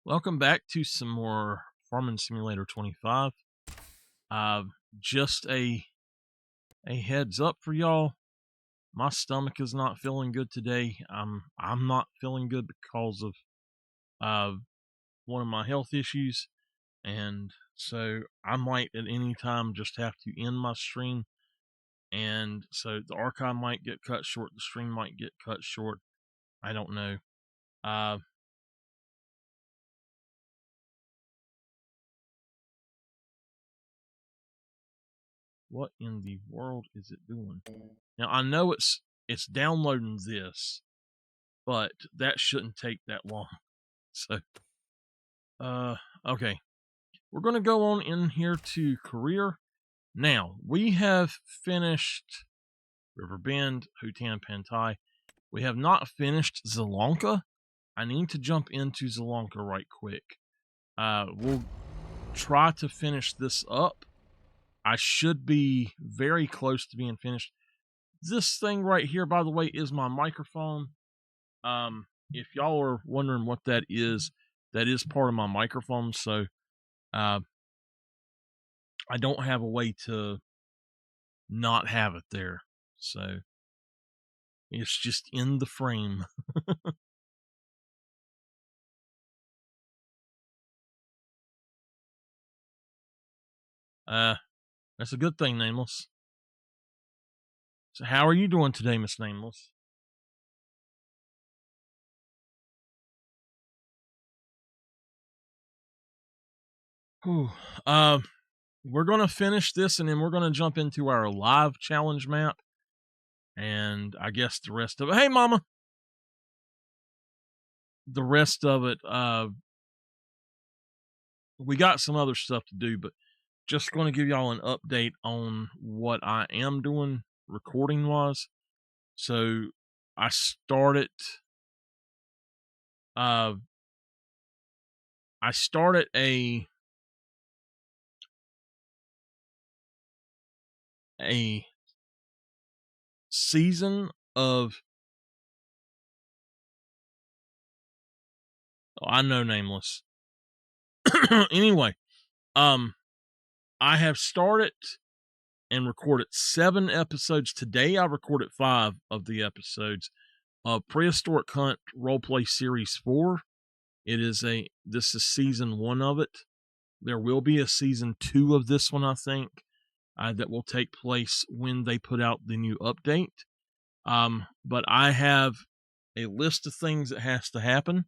Welcome back to some more Farming Simulator 25. Uh, just a heads up for y'all. My stomach is not feeling good today. I'm not feeling good because of one of my health issues, and so I might at any time just have to end my stream, and so the archive might get cut short. The stream might get cut short. I don't know. What in the world is it doing? Now I know it's downloading this, but that shouldn't take that long. So okay. We're gonna go on in here to career. Now, we have finished River Bend, Hutan Pantai. We have not finished Zelonka. I need to jump into Zelonka right quick. We'll try to finish this up. I should be very close to being finished. This thing right here, by the way, is my microphone. If y'all are wondering what that is part of my microphone. So, I don't have a way to not have it there. So, it's just in the frame. That's a good thing, Nameless. So how are you doing today, Miss Nameless? Whew. We're going to finish this, and then we're going to jump into our live challenge map. And I guess the rest of it... Hey, Mama! The rest of it, we got some other stuff to do, but just going to give y'all an update on what I am doing recording-wise. So, I started a season of... Oh, I know, Nameless. Anyway, I have started and recorded 7 episodes. Today I recorded 5 of the episodes of Prehistoric Hunt Roleplay Series 4. This is season 1 of it. There will be a season 2 of this one, I think, that will take place when they put out the new update. But I have a list of things that has to happen,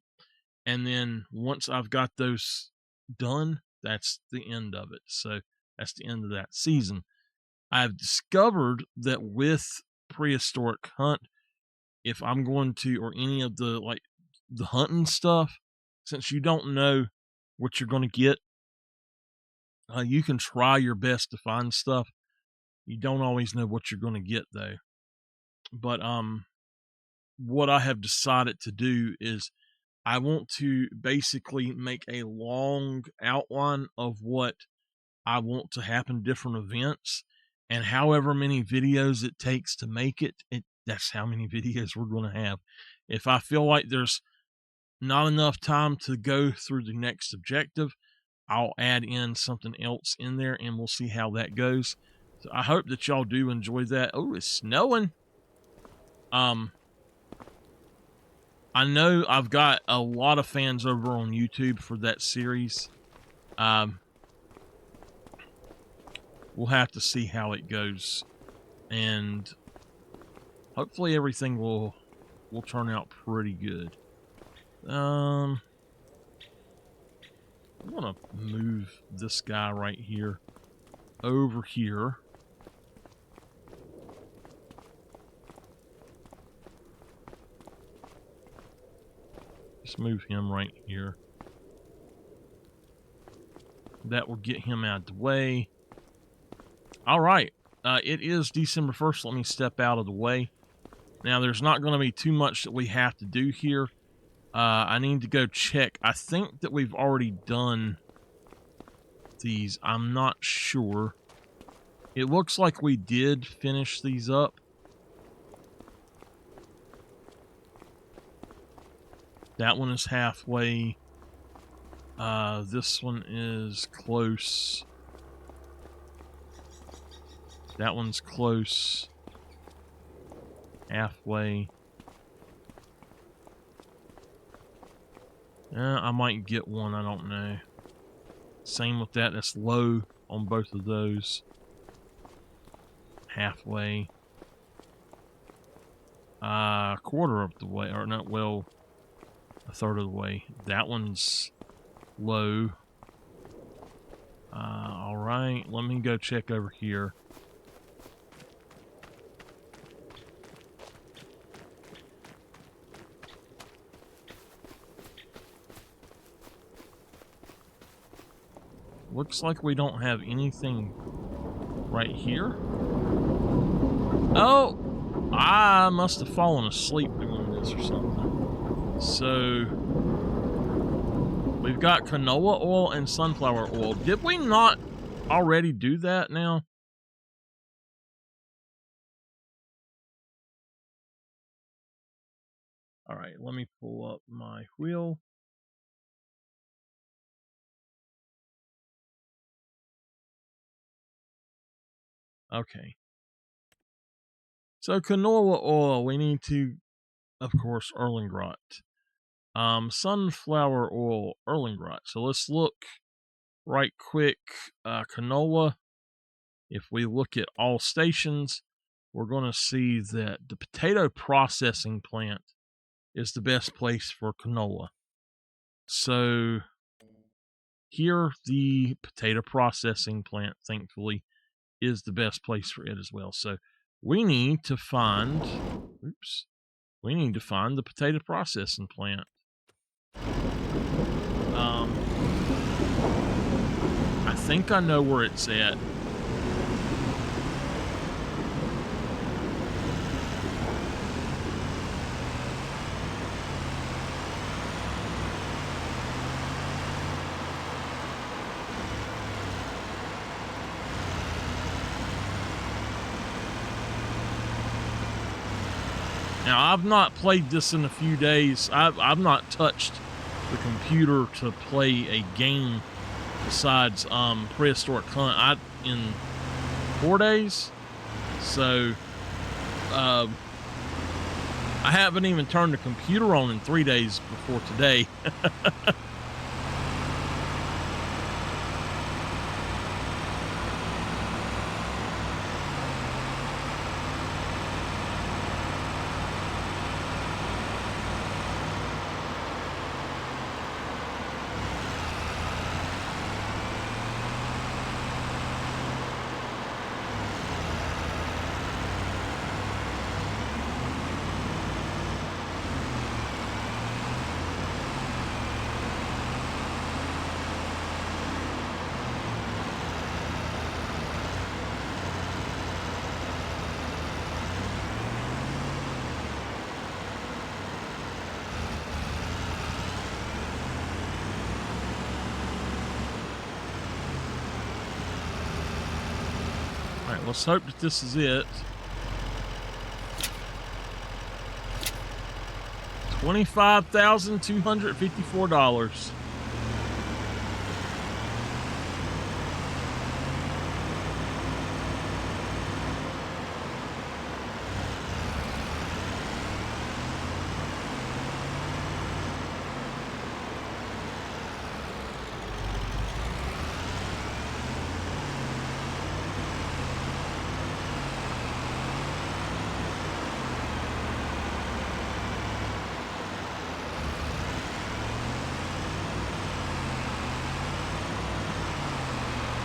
and then once I've got those done, that's the end of it. So that's the end of that season. I've discovered that with Prehistoric Hunt, if I'm going to, or any of the hunting stuff, since you don't know what you're going to get, you can try your best to find stuff. You don't always know what you're going to get, though. But what I have decided to do is I want to basically make a long outline of what I want to happen, different events, and however many videos it takes to make it, that's how many videos we're going to have. If I feel like there's not enough time to go through the next objective, I'll add in something else in there, and we'll see how that goes. So I hope that y'all do enjoy that. Oh, it's snowing. I know I've got a lot of fans over on YouTube for that series. We'll have to see how it goes, and hopefully everything will turn out pretty good. I'm gonna move this guy right here over here. Just move him right here. That will get him out of the way. All right. It is December 1st. Let me step out of the way. Now, there's not going to be too much that we have to do here. I need to go check. I think that we've already done these. I'm not sure. It looks like we did finish these up. That one is halfway. This one is close. That one's close. Halfway. I might get one, I don't know. Same with that, that's low on both of those. Halfway. Quarter of the way, or not, well, a third of the way. That one's low. Alright, let me go check over here. Looks like we don't have anything right here. Oh! I must have fallen asleep doing this or something. So, we've got canola oil and sunflower oil. Did we not already do that now? Alright, let me pull up my wheel. Okay. So canola oil, we need to, of course, Erlengrot. Sunflower oil, Erlengrot. So let's look right quick. Canola, if we look at all stations, we're going to see that the potato processing plant is the best place for canola. So here, the potato processing plant, thankfully, is the best place for it as well. So we need to find, we need to find the potato processing plant. I think I know where it's at. Now, I've not played this in a few days. I've not touched the computer to play a game besides Prehistoric Hunt in 4 days. So, I haven't even turned the computer on in 3 days before today. Alright, let's hope that this is it. $25,254.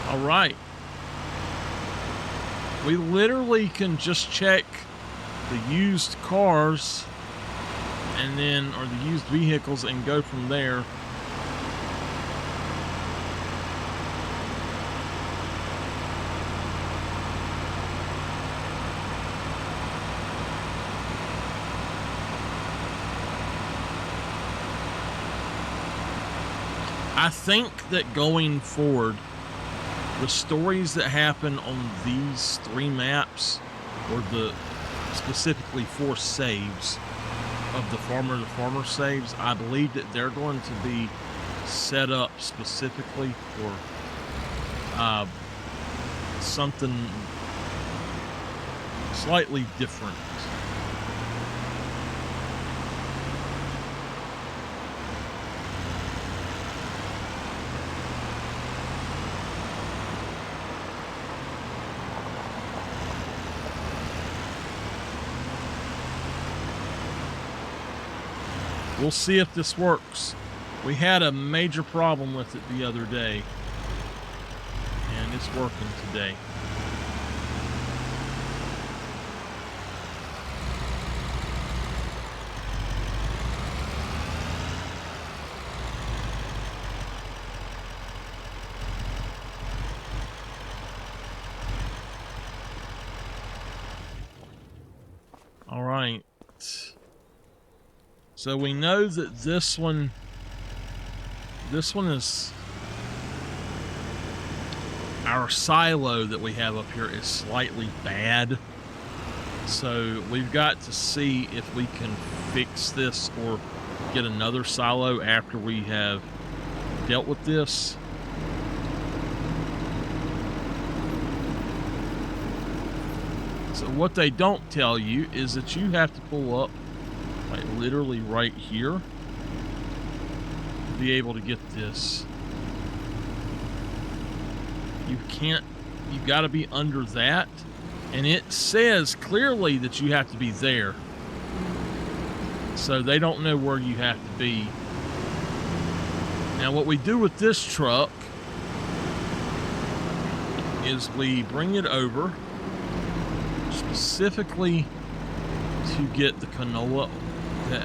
All right. We literally can just check the used cars and then, or the used vehicles, and go from there. I think that going forward, the stories that happen on these 3 maps, or the specifically 4 saves of the farmer to farmer saves, I believe that they're going to be set up specifically for something slightly different. We'll see if this works. We had a major problem with it the other day, and it's working today. All right. So we know that this one is our silo that we have up here is slightly bad. So we've got to see if we can fix this or get another silo after we have dealt with this. So what they don't tell you is that you have to pull up like literally right here to be able to get this. You got to be under that, and it says clearly that you have to be there. So they don't know where you have to be. Now what we do with this truck is we bring it over specifically to get the canola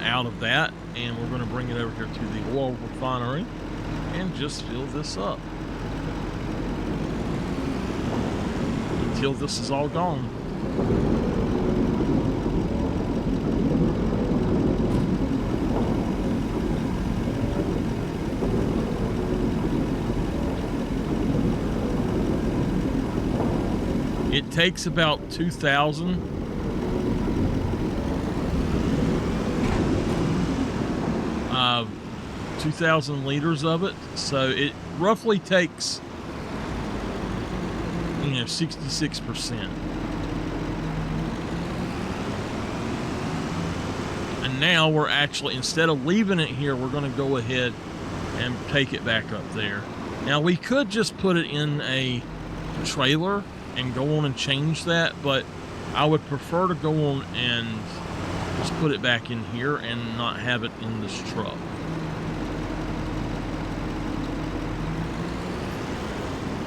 out of that, and we're going to bring it over here to the oil refinery and just fill this up until this is all gone. It takes about 2,000 liters of it, so it roughly takes 66%. And now we're actually, instead of leaving it here, we're going to go ahead and take it back up there. Now we could just put it in a trailer and go on and change that, but I would prefer to go on and just put it back in here and not have it in this truck.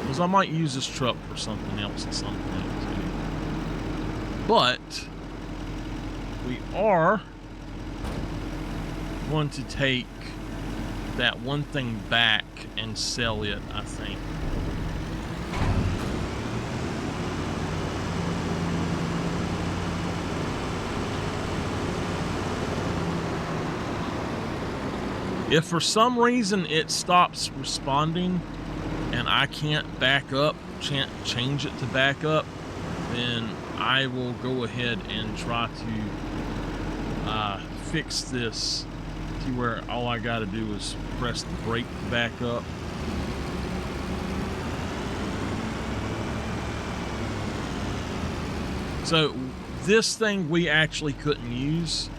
Because I might use this truck for something else at some point too. But we are going to take that one thing back and sell it, I think. If for some reason it stops responding and I can't back up, change it to back up, then I will go ahead and try to fix this to where all I got to do is press the brake to back up. So this thing we actually couldn't use.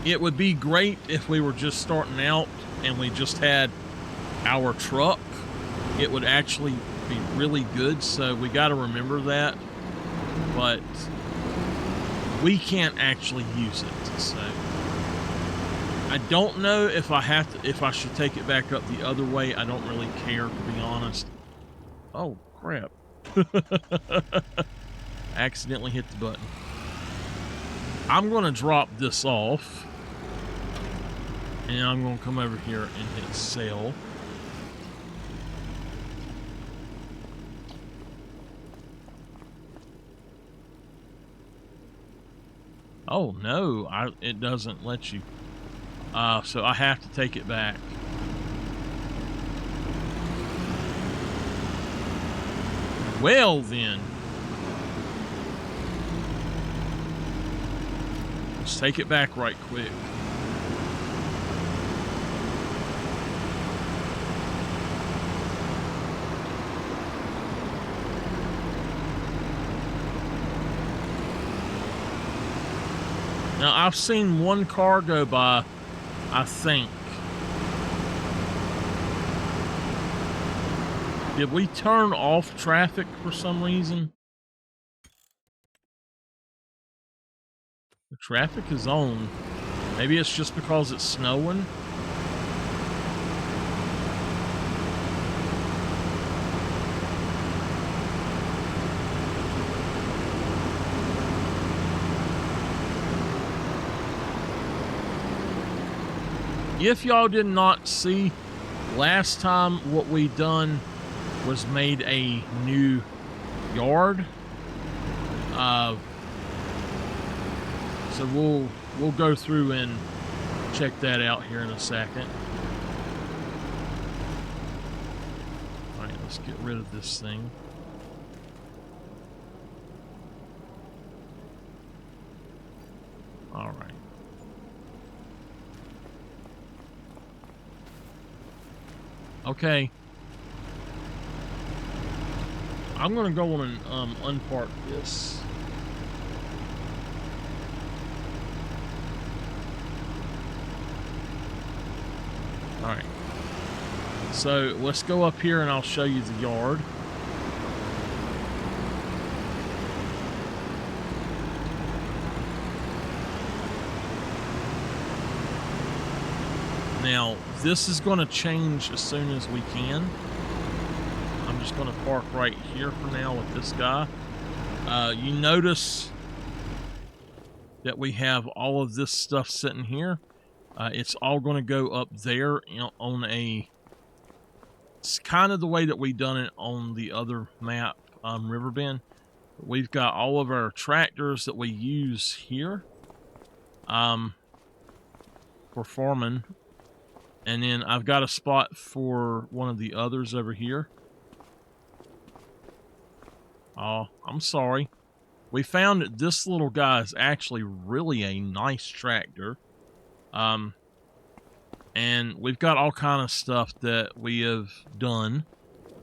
It would be great if we were just starting out and we just had our truck. It would actually be really good, so we got to remember that. But we can't actually use it, so I don't know if I should take it back up the other way. I don't really care, to be honest. Oh crap. Accidentally hit the button. I'm going to drop this off, and I'm going to come over here and hit sell. Oh no, it doesn't let you. So I have to take it back. Well then. Let's take it back right quick. Now, I've seen one car go by, I think. Did we turn off traffic for some reason? The traffic is on. Maybe it's just because it's snowing. If y'all did not see, last time what we done was made a new yard. So we'll go through and check that out here in a second. All right, let's get rid of this thing. All right. Okay. I'm gonna go on and unpark this. All right. So let's go up here and I'll show you the yard. Now, this is going to change as soon as we can. I'm just going to park right here for now with this guy. You notice that we have all of this stuff sitting here. It's all going to go up there on a... It's kind of the way that we done it on the other map, Riverbend. We've got all of our tractors that we use here for farming. And then I've got a spot for one of the others over here. Oh, I'm sorry. We found that this little guy is actually really a nice tractor. And we've got all kind of stuff that we have done.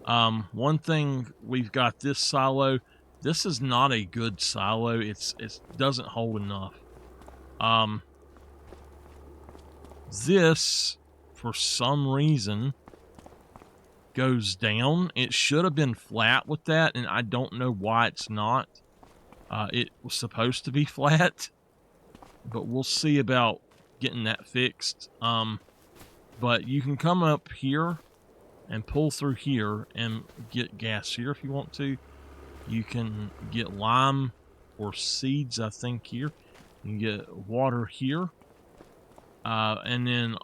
One thing, we've got this silo. This is not a good silo. It doesn't hold enough. This, for some reason, goes down. It should have been flat with that, and I don't know why it's not. It was supposed to be flat, but we'll see about getting that fixed. But you can come up here and pull through here and get gas here if you want to. You can get lime or seeds, I think, here. You can get water here. And then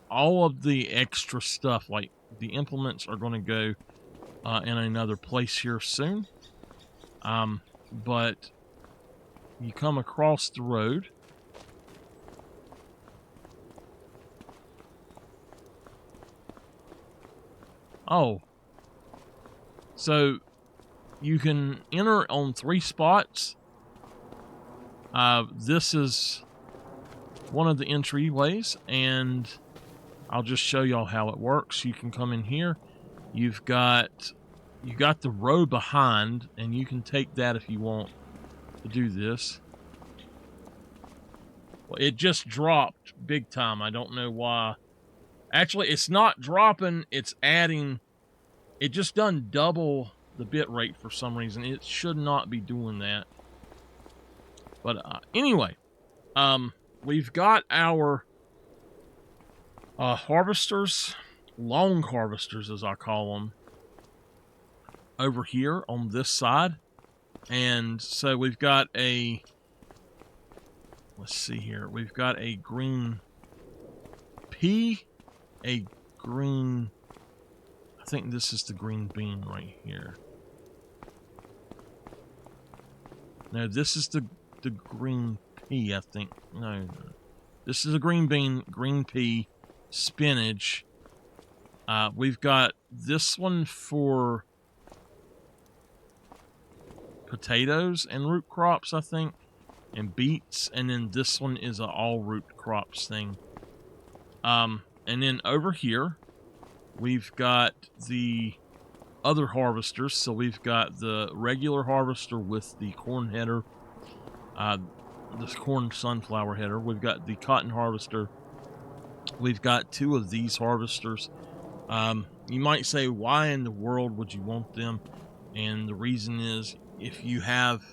all of the extra stuff, like the implements, are going to go in another place here soon. But you come across the road. Oh. So you can enter on 3 spots. This is one of the entryways, and I'll just show y'all how it works. You can come in here. You got the row behind, and you can take that if you want to do this. Well, it just dropped big time. I don't know why. Actually, it's not dropping. It's adding. It just done double the bit rate for some reason. It should not be doing that. But anyway, we've got our harvesters, long harvesters as I call them, over here on this side. And so we've got a, let's see here, we've got a green pea, a green, I think this is the green bean right here. No, this is the green pea, I think. No, this is a green bean, green pea, spinach. We've got this one for potatoes and root crops, I think, and beets, and then this one is an all root crops thing. And then over here we've got the other harvesters. So we've got the regular harvester with the corn header. this corn sunflower header. We've got the cotton harvester. We've got 2 of these harvesters. You might say, why in the world would you want them? And the reason is, if you have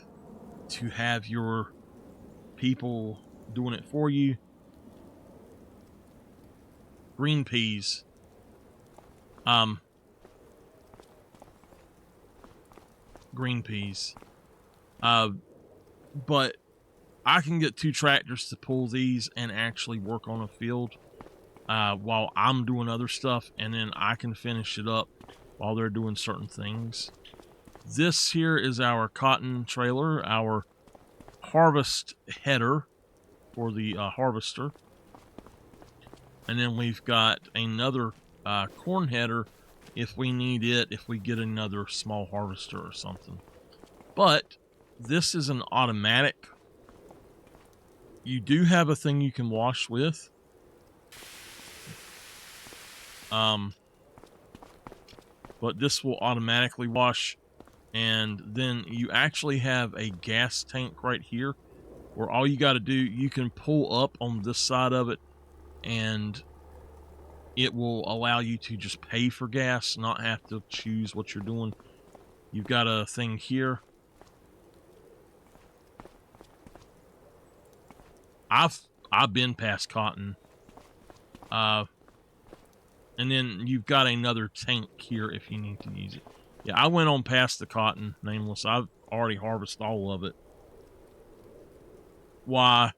to have your people doing it for you, green peas, but I can get 2 tractors to pull these and actually work on a field while I'm doing other stuff, and then I can finish it up while they're doing certain things. This here is our cotton trailer, our harvest header for the harvester. And then we've got another corn header if we need it, if we get another small harvester or something. But this is an automatic. You do have a thing you can wash with. But this will automatically wash. And then you actually have a gas tank right here where all you got to do, you can pull up on this side of it and it will allow you to just pay for gas, not have to choose what you're doing. You've got a thing here. I've been past cotton. And then you've got another tank here if you need to use it. Yeah, I went on past the cotton, nameless. I've already harvested all of it. Why?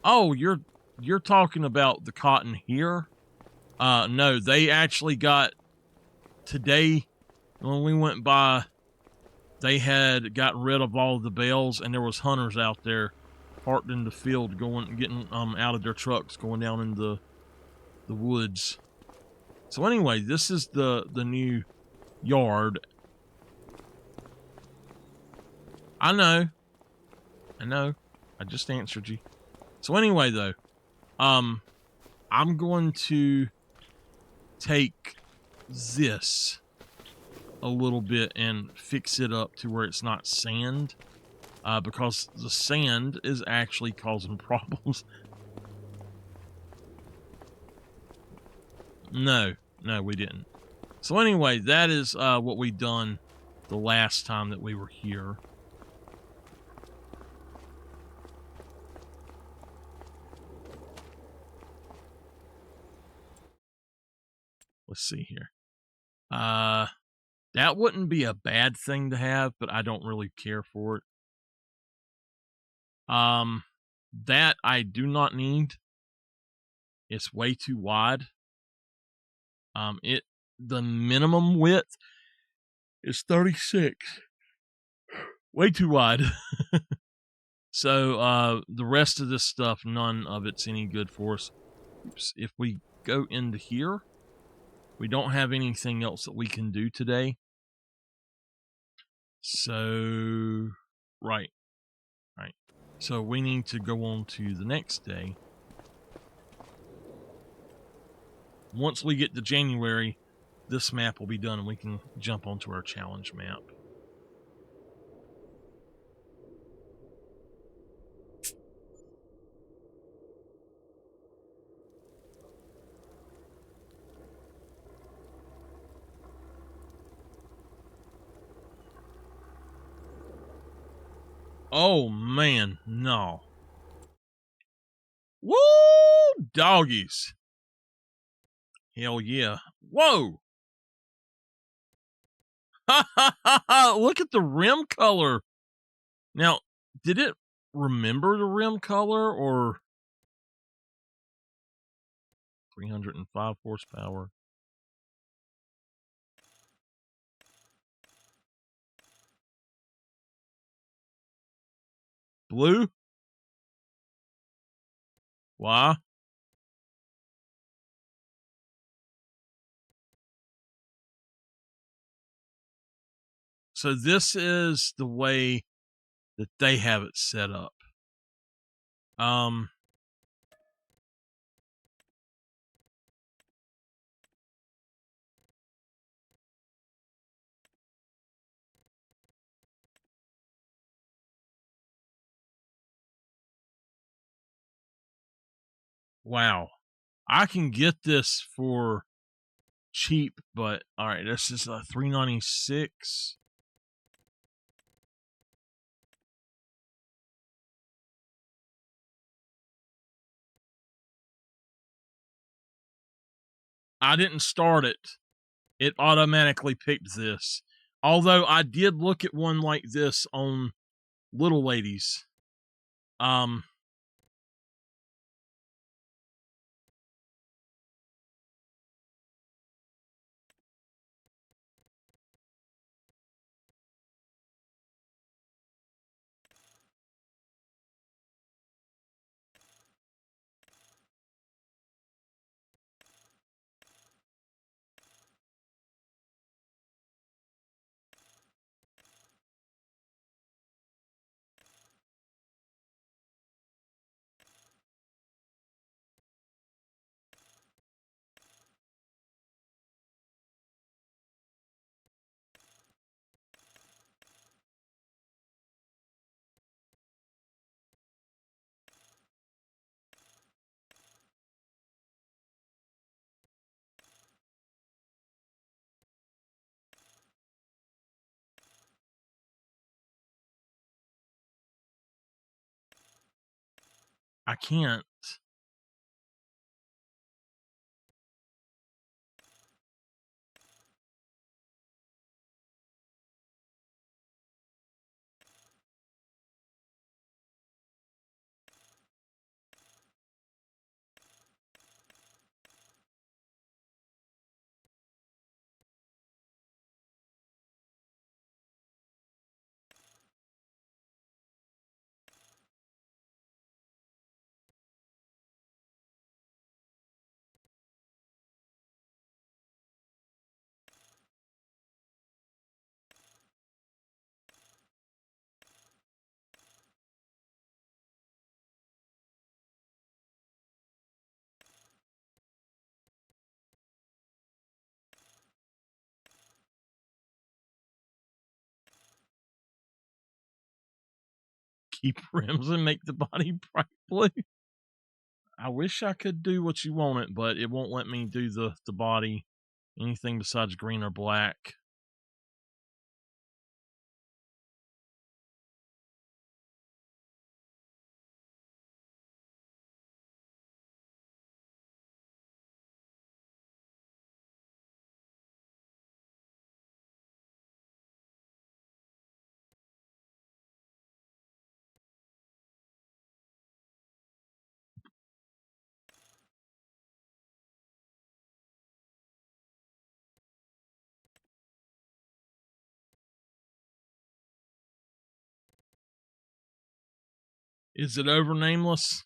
Oh, you're talking about the cotton here? No, they actually got today when we went by, they had gotten rid of all of the bales, and there was hunters out there parked in the field getting out of their trucks, going down in the woods. So anyway, this is the new yard. I know. I just answered you. So anyway, though, I'm going to take this a little bit and fix it up to where it's not sand, because the sand is actually causing problems. No, we didn't. So anyway, that is what we done the last time that we were here. Let's see here. That wouldn't be a bad thing to have, but I don't really care for it. That I do not need. It's way too wide. The minimum width is 36. Way too wide. So, the rest of this stuff, none of it's any good for us. Oops. If we go into here, we don't have anything else that we can do today. So, right. So we need to go on to the next day. Once we get to January, this map will be done and we can jump onto our challenge map. Oh man, no. Woo! Doggies. Hell yeah. Whoa! Look at the rim color. Now, did it remember the rim color or 305 horsepower? Blue? Why? So this is the way that they have it set up. Wow. I can get this for cheap, but all right, this is a $3.96. I didn't start it. It automatically picked this. Although I did look at one like this on Little Ladies. I can't. Keep rims and make the body bright blue. I wish I could do what you wanted, but it won't let me do the body anything besides green or black. Is it over nameless?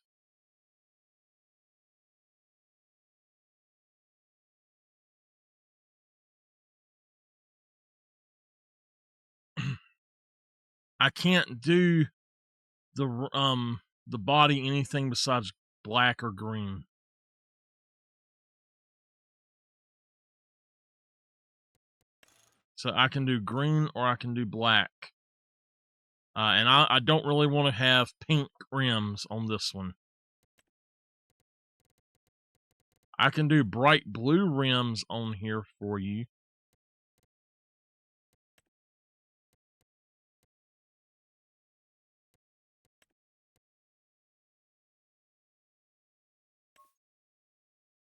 I can't do the body anything besides black or green. So I can do green or I can do black. And I don't really want to have pink rims on this one. I can do bright blue rims on here for you.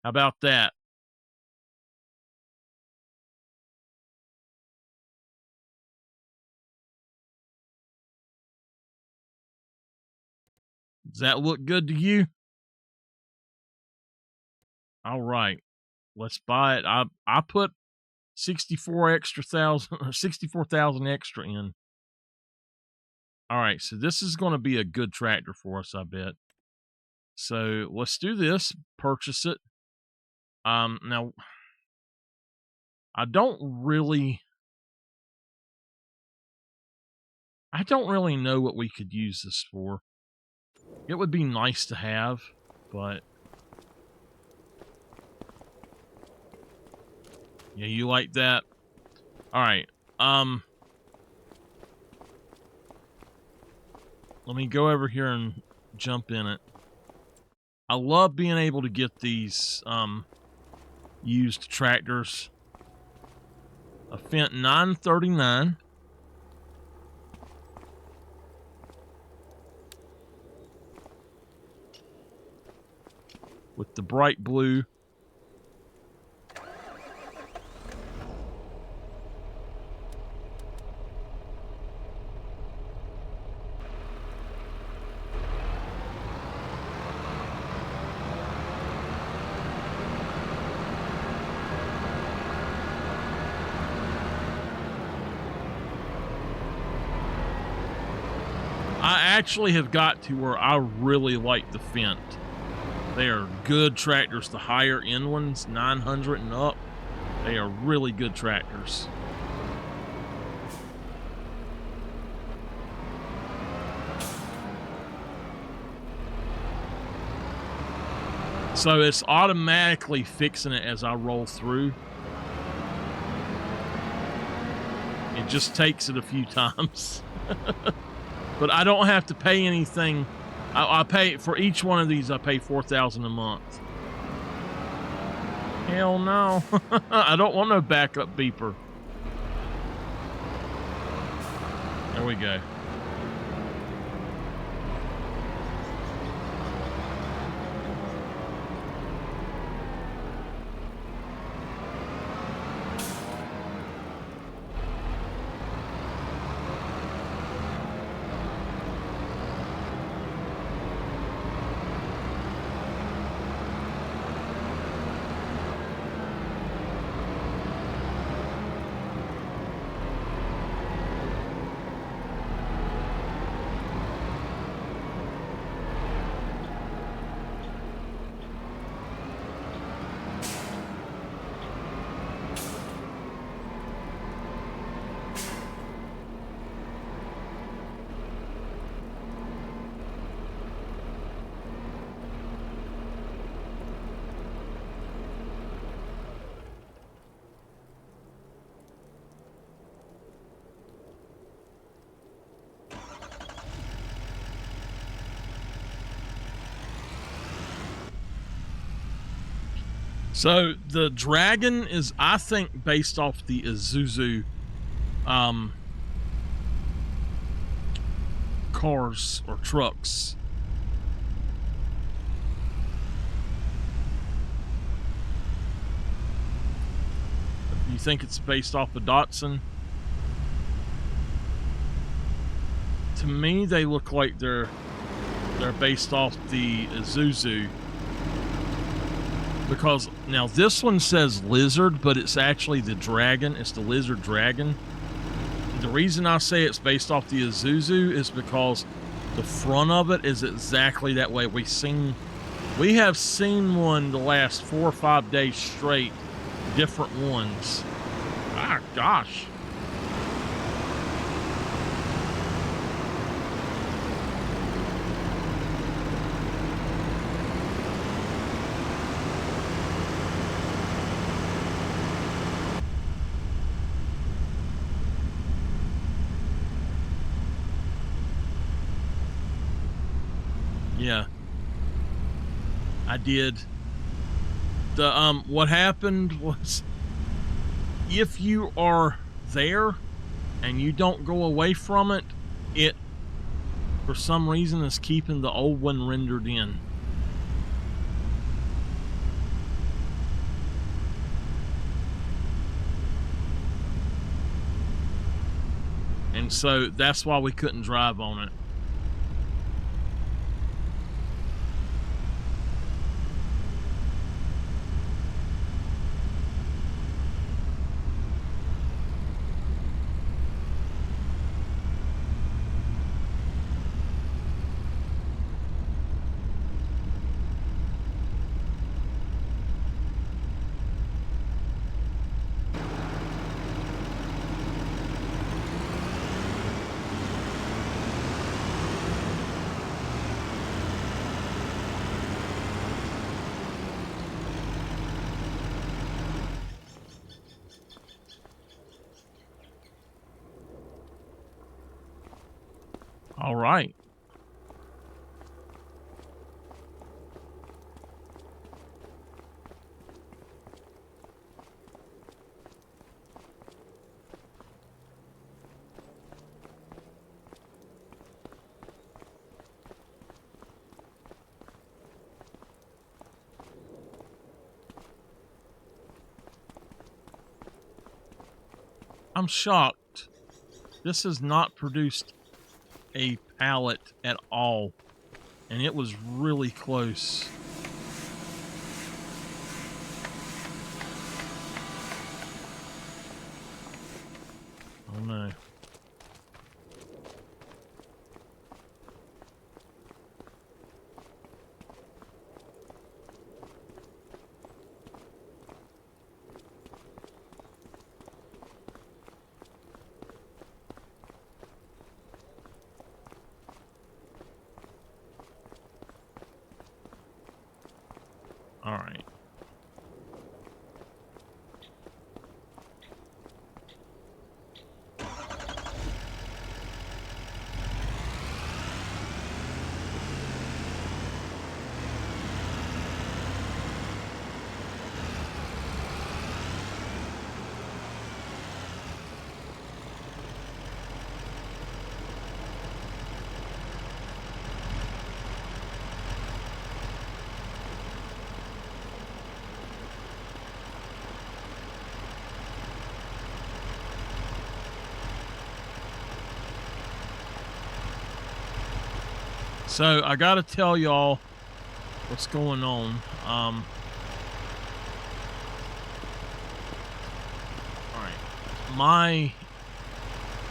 How about that? Does that look good to you? All right, let's buy it. I put 64,000 extra in. All right, so this is going to be a good tractor for us, I bet. So let's do this. Purchase it. Now I don't really know what we could use this for. It would be nice to have, but yeah, you like that? All right. Let me go over here and jump in it. I love being able to get these used tractors. A Fendt 939. With the bright blue. I actually have got to where I really like the Fendt. They are good tractors. The higher end ones, 900 and up, they are really good tractors. So it's automatically fixing it as I roll through. It just takes it a few times. But I don't have to pay anything. I pay for each one of these. I pay $4,000 a month. Hell no! I don't want no backup beeper. There we go. So the Dragon is, I think, based off the Isuzu cars or trucks. You think it's based off a Datsun? To me, they look like they're based off the Isuzu. Because now this one says Lizard, but it's actually the Dragon. It's the Lizard Dragon. The reason I say it's based off the Isuzu is because the front of it is exactly that way. We have seen one the last 4 or 5 days straight, different ones. Ah, gosh. Yeah, I did. The what happened was, if you are there and you don't go away from it, it for some reason is keeping the old one rendered in. And so that's why we couldn't drive on it. All right. I'm shocked. This has not produced a pallet at all, and it was really close. Oh no. All right. So I gotta tell y'all what's going on. All right,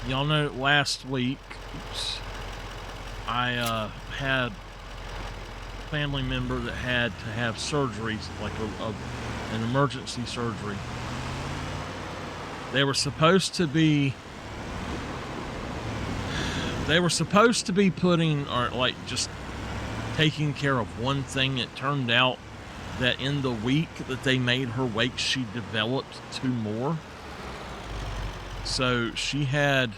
y'all know last week, I had a family member that had to have surgeries, like an emergency surgery. They were supposed to be putting, or like just taking care of one thing. It turned out that in the week that they made her wake, she developed 2 more. So she had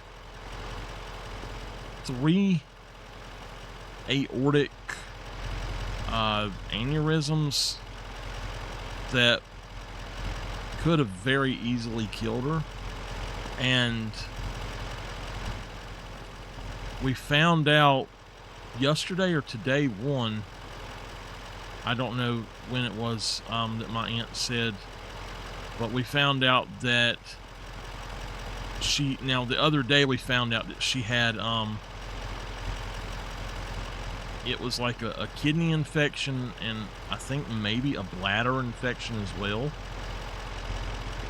3 aortic aneurysms that could have very easily killed her. And we found out yesterday or today, I don't know when it was that my aunt said, but we found out that the other day we found out that she had, it was like a kidney infection, and I think maybe a bladder infection as well.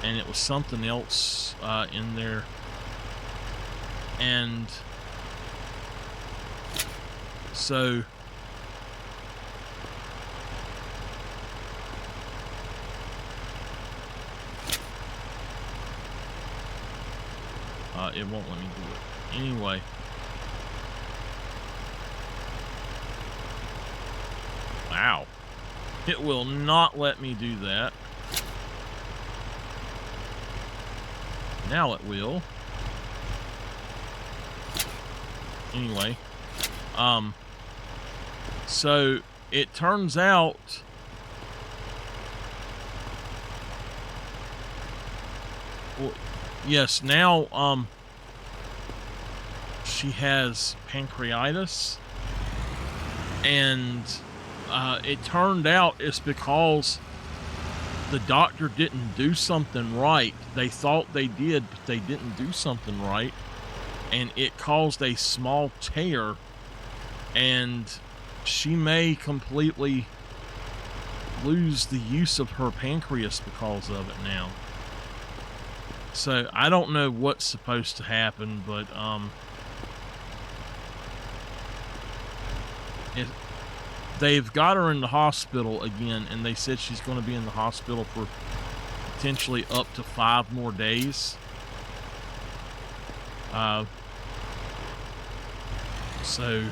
And it was something else in there. And so it won't let me do it. Anyway. Wow. It will not let me do that. Now it will. Anyway. So it turns out yes, now she has pancreatitis, and it turned out it's because the doctor didn't do something right. They thought they did, but they didn't do something right, and it caused a small tear, and she may completely lose the use of her pancreas because of it now. So I don't know what's supposed to happen, but they've got her in the hospital again, and they said she's going to be in the hospital for potentially up to 5 more days. So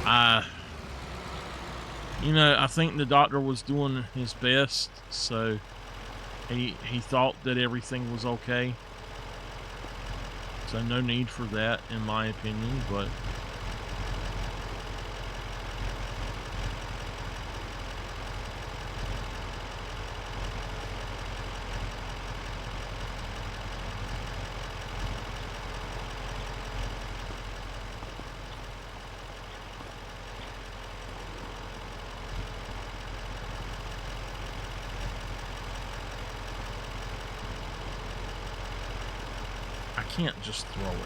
I think the doctor was doing his best, so he thought that everything was okay. So no need for that, in my opinion, but can't just throw it.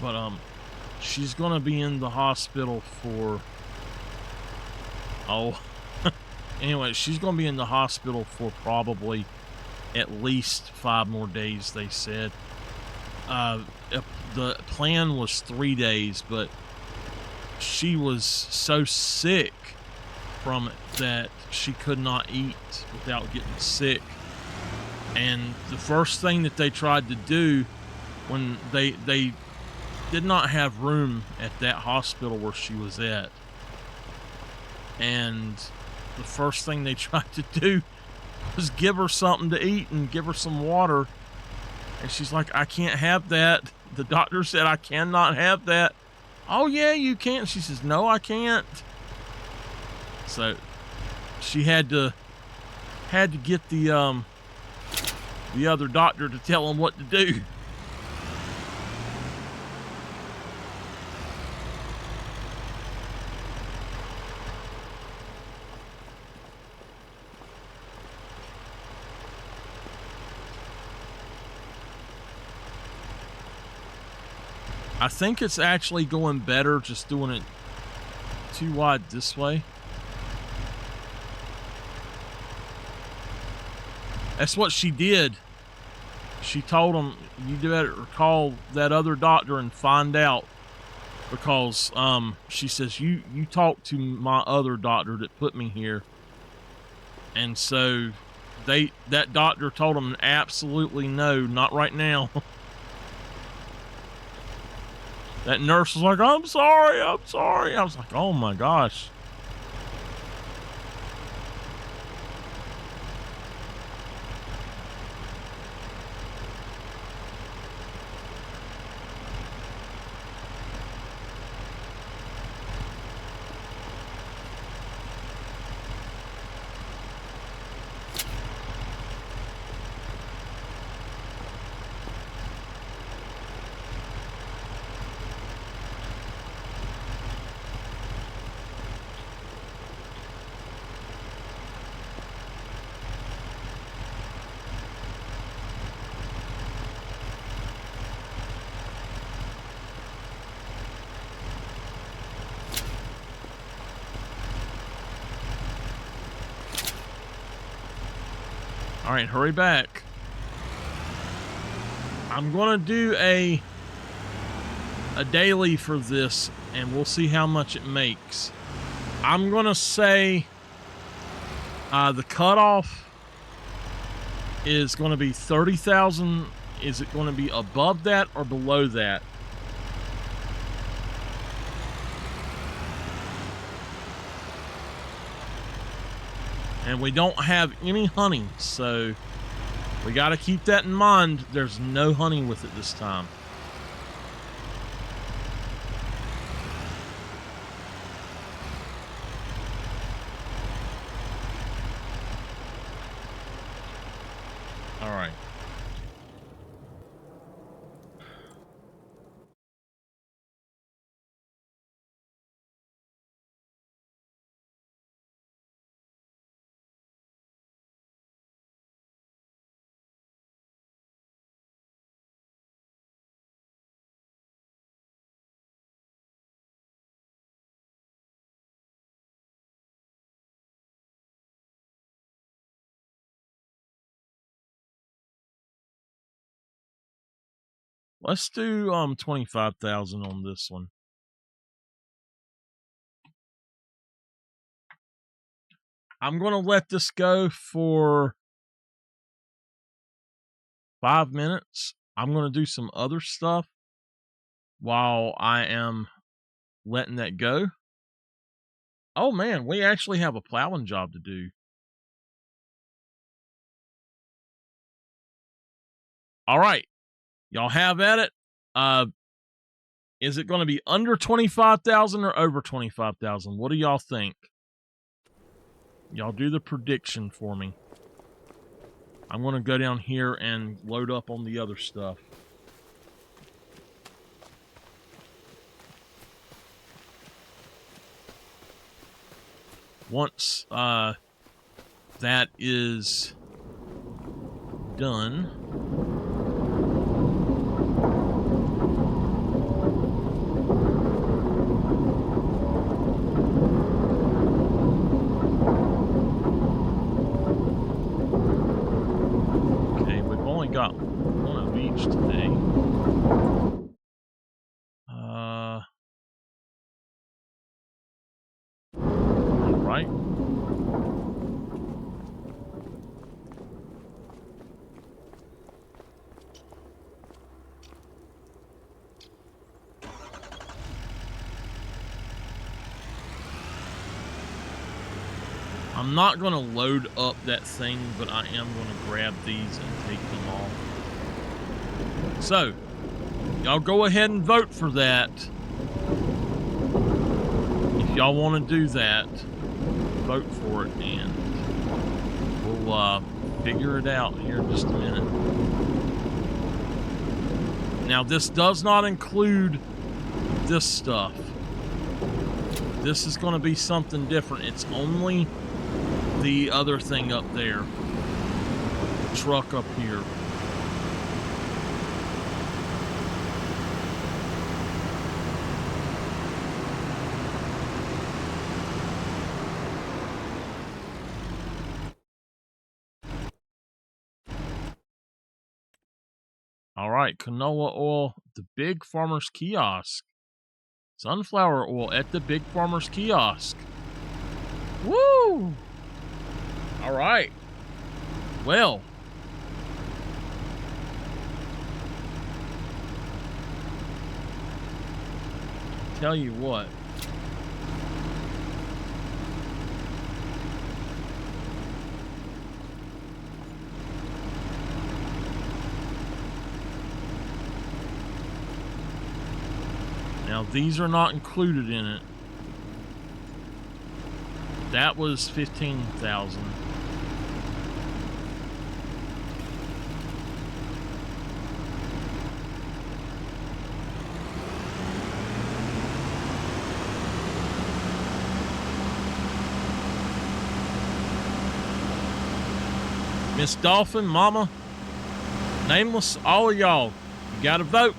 But she's gonna be in the hospital for anyway, she's gonna be in the hospital for probably at least 5 more days, they said. The plan was 3 days, but she was so sick from it that she could not eat without getting sick. And the first thing that they tried to do when they did not have room at that hospital where she was at, and the first thing they tried to do was give her something to eat and give her some water. And she's like, I can't have that. The doctor said I cannot have that. Oh yeah, you can. She says, no, I can't. So she had to get the other doctor to tell him what to do. I think it's actually going better just doing it too wide this way. That's what she did. She told him, you better call that other doctor and find out, because she says, you talk to my other doctor that put me here. And so that doctor told him absolutely no, not right now. That nurse was like, I'm sorry. I was like, oh my gosh. All right, hurry back. I'm gonna do a daily for this, and we'll see how much it makes. I'm gonna say the cutoff is gonna be 30,000. Is it gonna be above that or below that? And we don't have any honey, so we got to keep that in mind. There's no honey with it this time. All right. Let's do 25,000 on this one. I'm going to let this go for 5 minutes. I'm going to do some other stuff while I am letting that go. Oh man, we actually have a plowing job to do. All right. Y'all have at it. Is it going to be under 25,000 or over 25,000? What do y'all think? Y'all do the prediction for me. I'm going to go down here and load up on the other stuff. Once that is done, okay, we've only got one of each today. All right. I'm not going to load up that thing, but I am going to grab these and take them off. So, y'all go ahead and vote for that. If y'all want to do that, vote for it, and we'll figure it out here in just a minute. Now, this does not include this stuff. This is going to be something different. It's only the other thing up there. The truck up here. All right, canola oil, the Big Farmer's Kiosk. Sunflower oil at the Big Farmer's Kiosk. Woo! All right. Well, tell you what. Now, these are not included in it. That was 15,000. Miss Dolphin, Mama, Nameless, all of y'all, you gotta vote.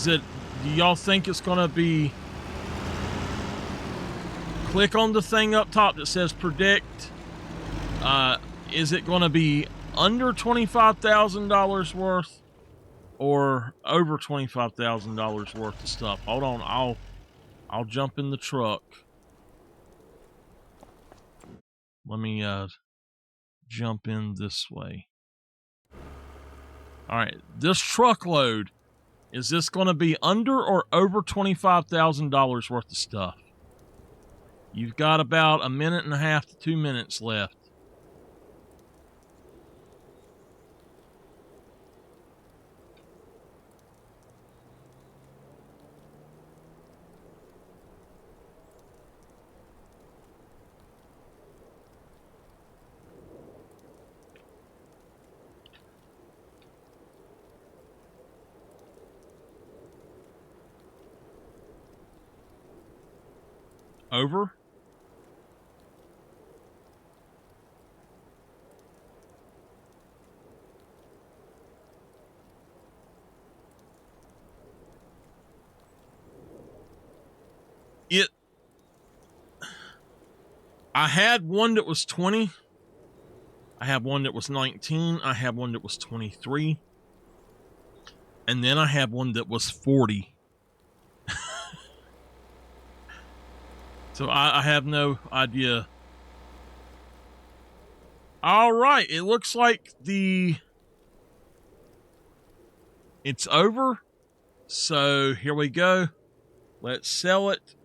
Do y'all think it's gonna be, click on the thing up top that says predict, is it gonna be under $25,000 worth or over $25,000 worth of stuff? Hold on, I'll jump in the truck. Let me jump in this way. All right, this truckload, is this going to be under or over $25,000 worth of stuff? You've got about 1.5 to 2 minutes left. Over? I had one that was 20. I had one that was 19. I had one that was 23. And then I had one that was 40. So I have no idea. All right, it looks like it's over. So here we go. Let's sell it.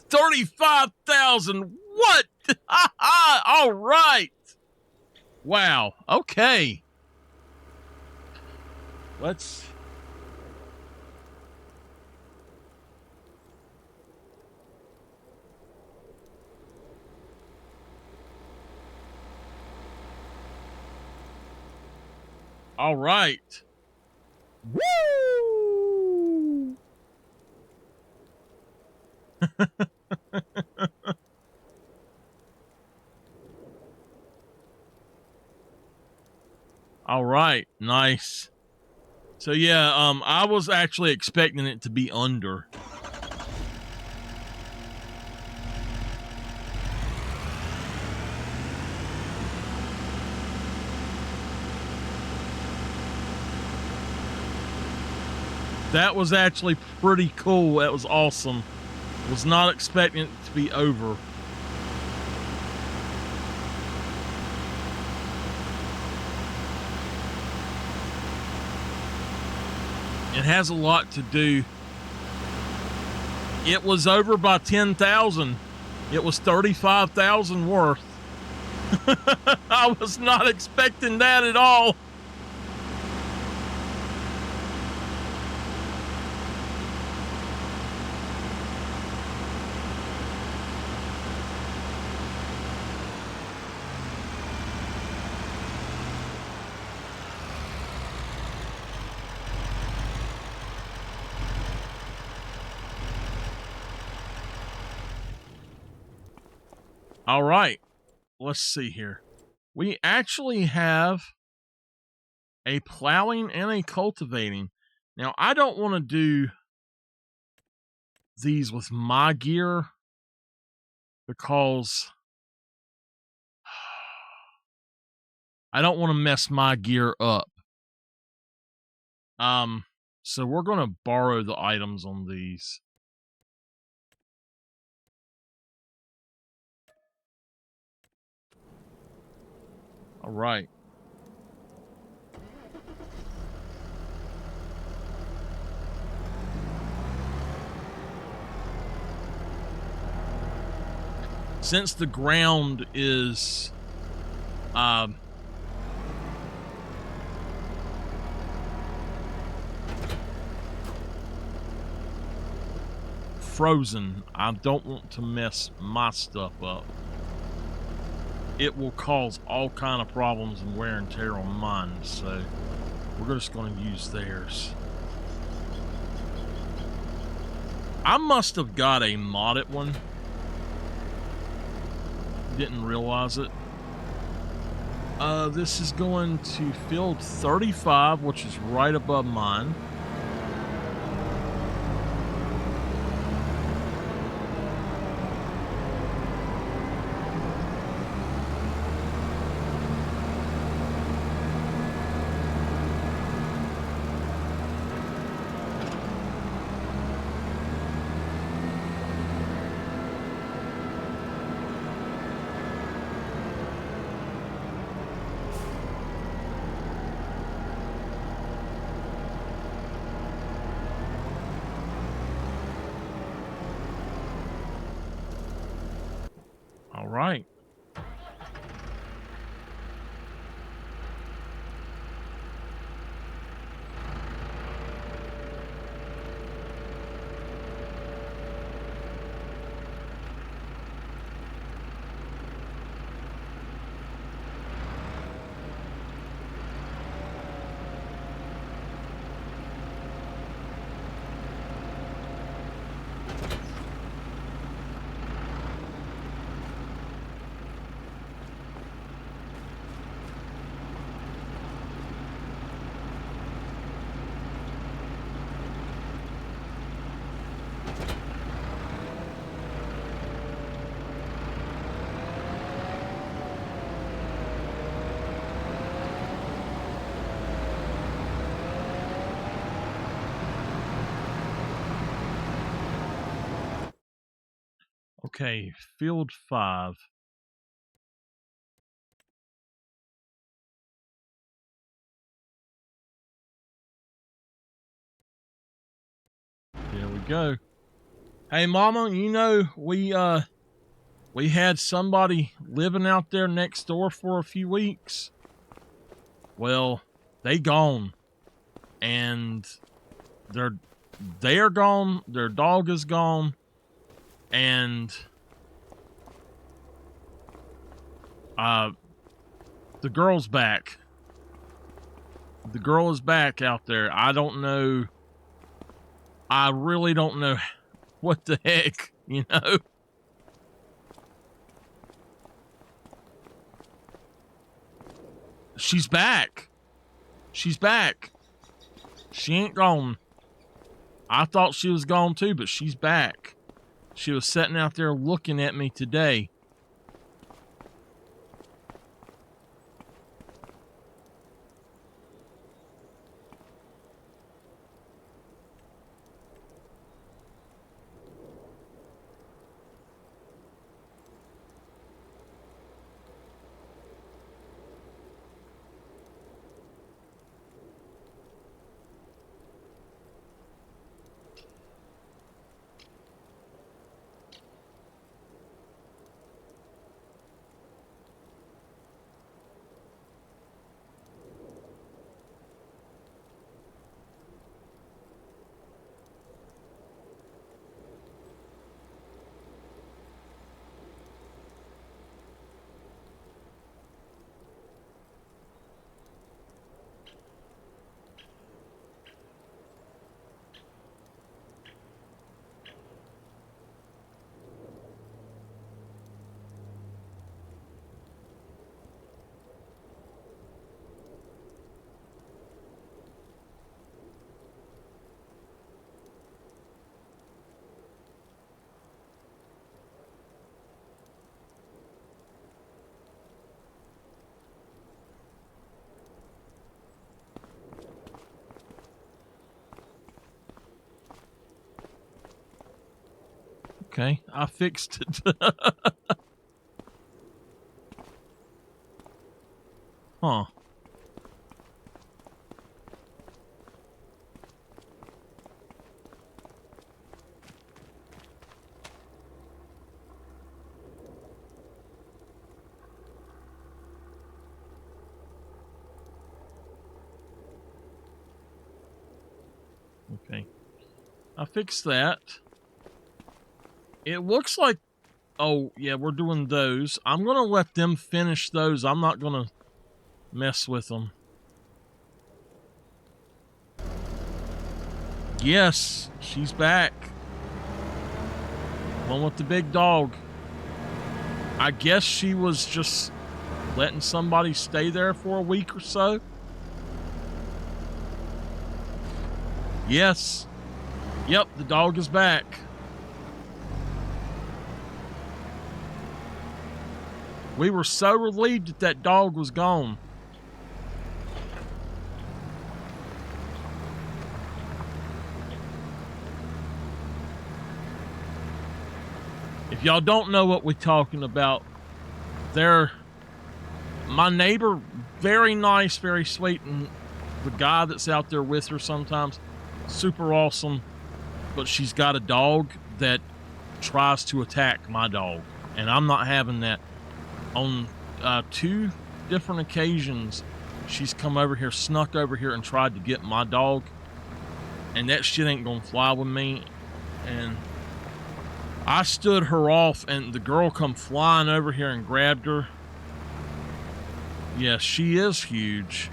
35,000. What? All right. Wow. Okay. Let's. All right. Woo! All right. Nice. So yeah, I was actually expecting it to be under. That was actually pretty cool. That was awesome. Was not expecting it to be over. It has a lot to do. It was over by 10,000. It was 35,000 worth. I was not expecting that at all. All right, let's see here. We actually have a plowing and a cultivating. Now, I don't want to do these with my gear because I don't want to mess my gear up. So we're going to borrow the items on these. All right. Since the ground is frozen, I don't want to mess my stuff up. It will cause all kind of problems and wear and tear on mine, so we're just going to use theirs. I must have got a modded one. Didn't realize it. This is going to field 35, which is right above mine. All right. Okay, field 5. go. Hey, Mama, you know, we had somebody living out there next door for a few weeks. Well, they gone. And they're gone, their dog is gone, and the girl's back. The girl is back out there. I don't know. I really don't know what the heck, you know? She's back. She's back. She ain't gone. I thought she was gone too, but she's back. She was sitting out there looking at me today. Okay, I fixed it. Huh. Okay. I fixed that. It looks like, oh, yeah, we're doing those. I'm going to let them finish those. I'm not going to mess with them. Yes, she's back. One with the big dog. I guess she was just letting somebody stay there for a week or so. Yes. Yep, the dog is back. We were so relieved that that dog was gone. If y'all don't know what we're talking about, my neighbor, very nice, very sweet, and the guy that's out there with her sometimes, super awesome, but she's got a dog that tries to attack my dog, and I'm not having that. On 2 different occasions, she's come over here, snuck over here, and tried to get my dog, and that shit ain't gonna fly with me. And I stood her off, and the girl come flying over here and grabbed her. Yeah, she is huge.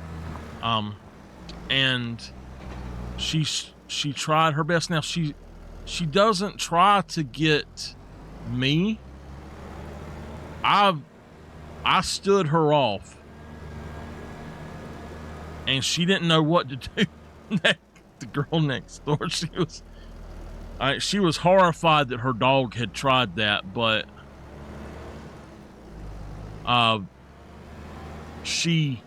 And she tried her best. Now she doesn't try to get me. I stood her off, and she didn't know what to do. The girl next door, she was horrified that her dog had tried that, but she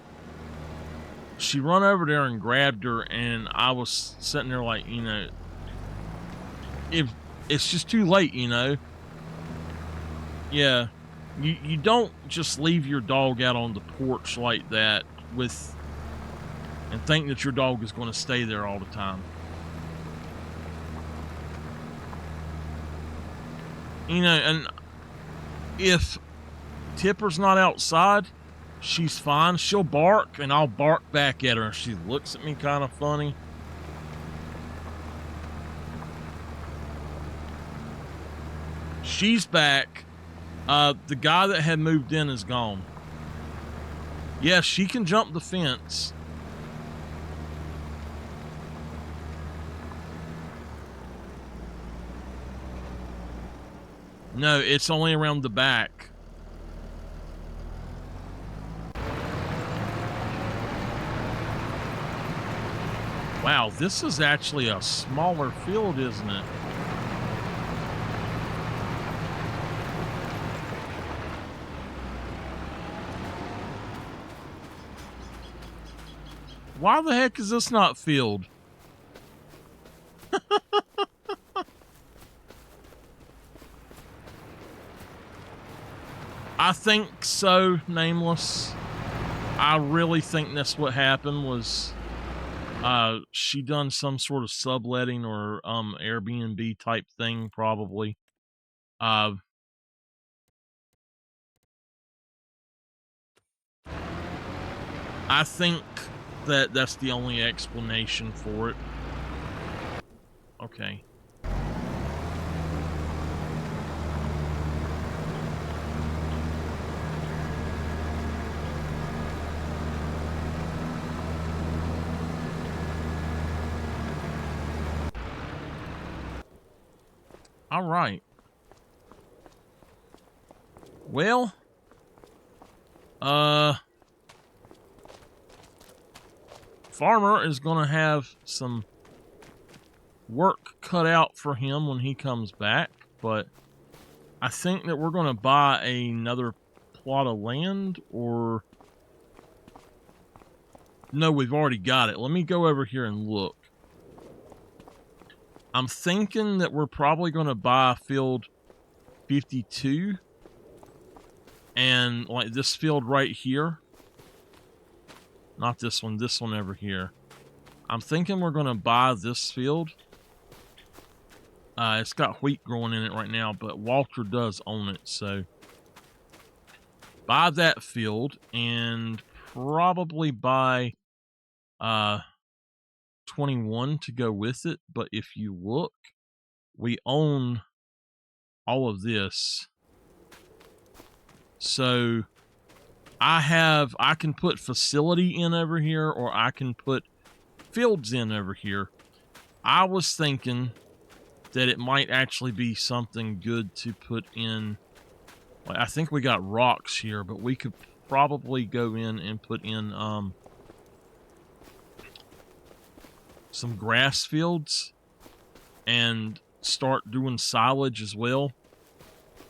run over there and grabbed her, and I was sitting there like, you know, if it's just too late, you know. Yeah. You don't just leave your dog out on the porch like that and think that your dog is going to stay there all the time. You know, and if Tipper's not outside, she's fine. She'll bark, and I'll bark back at her, and she looks at me kind of funny. She's back. The guy that had moved in is gone. Yeah, she can jump the fence. No, it's only around the back. Wow, this is actually a smaller field, isn't it? Why the heck is this not filled? I think so, Nameless. I really think that's what happened was she done some sort of subletting or Airbnb type thing probably. I think that that's the only explanation for it. Okay. All right. Well, Farmer is going to have some work cut out for him when he comes back, but I think that we're going to buy another plot of land, or no, we've already got it. Let me go over here and look. I'm thinking that we're probably going to buy field 52 and like this field right here. Not this one over here. I'm thinking we're going to buy this field. It's got wheat growing in it right now, but Walter does own it, so buy that field and probably buy 21 to go with it. But if you look, we own all of this. So I can put facility in over here, or I can put fields in over here. I was thinking that it might actually be something good to put in. Like, I think we got rocks here, but we could probably go in and put in some grass fields and start doing silage as well.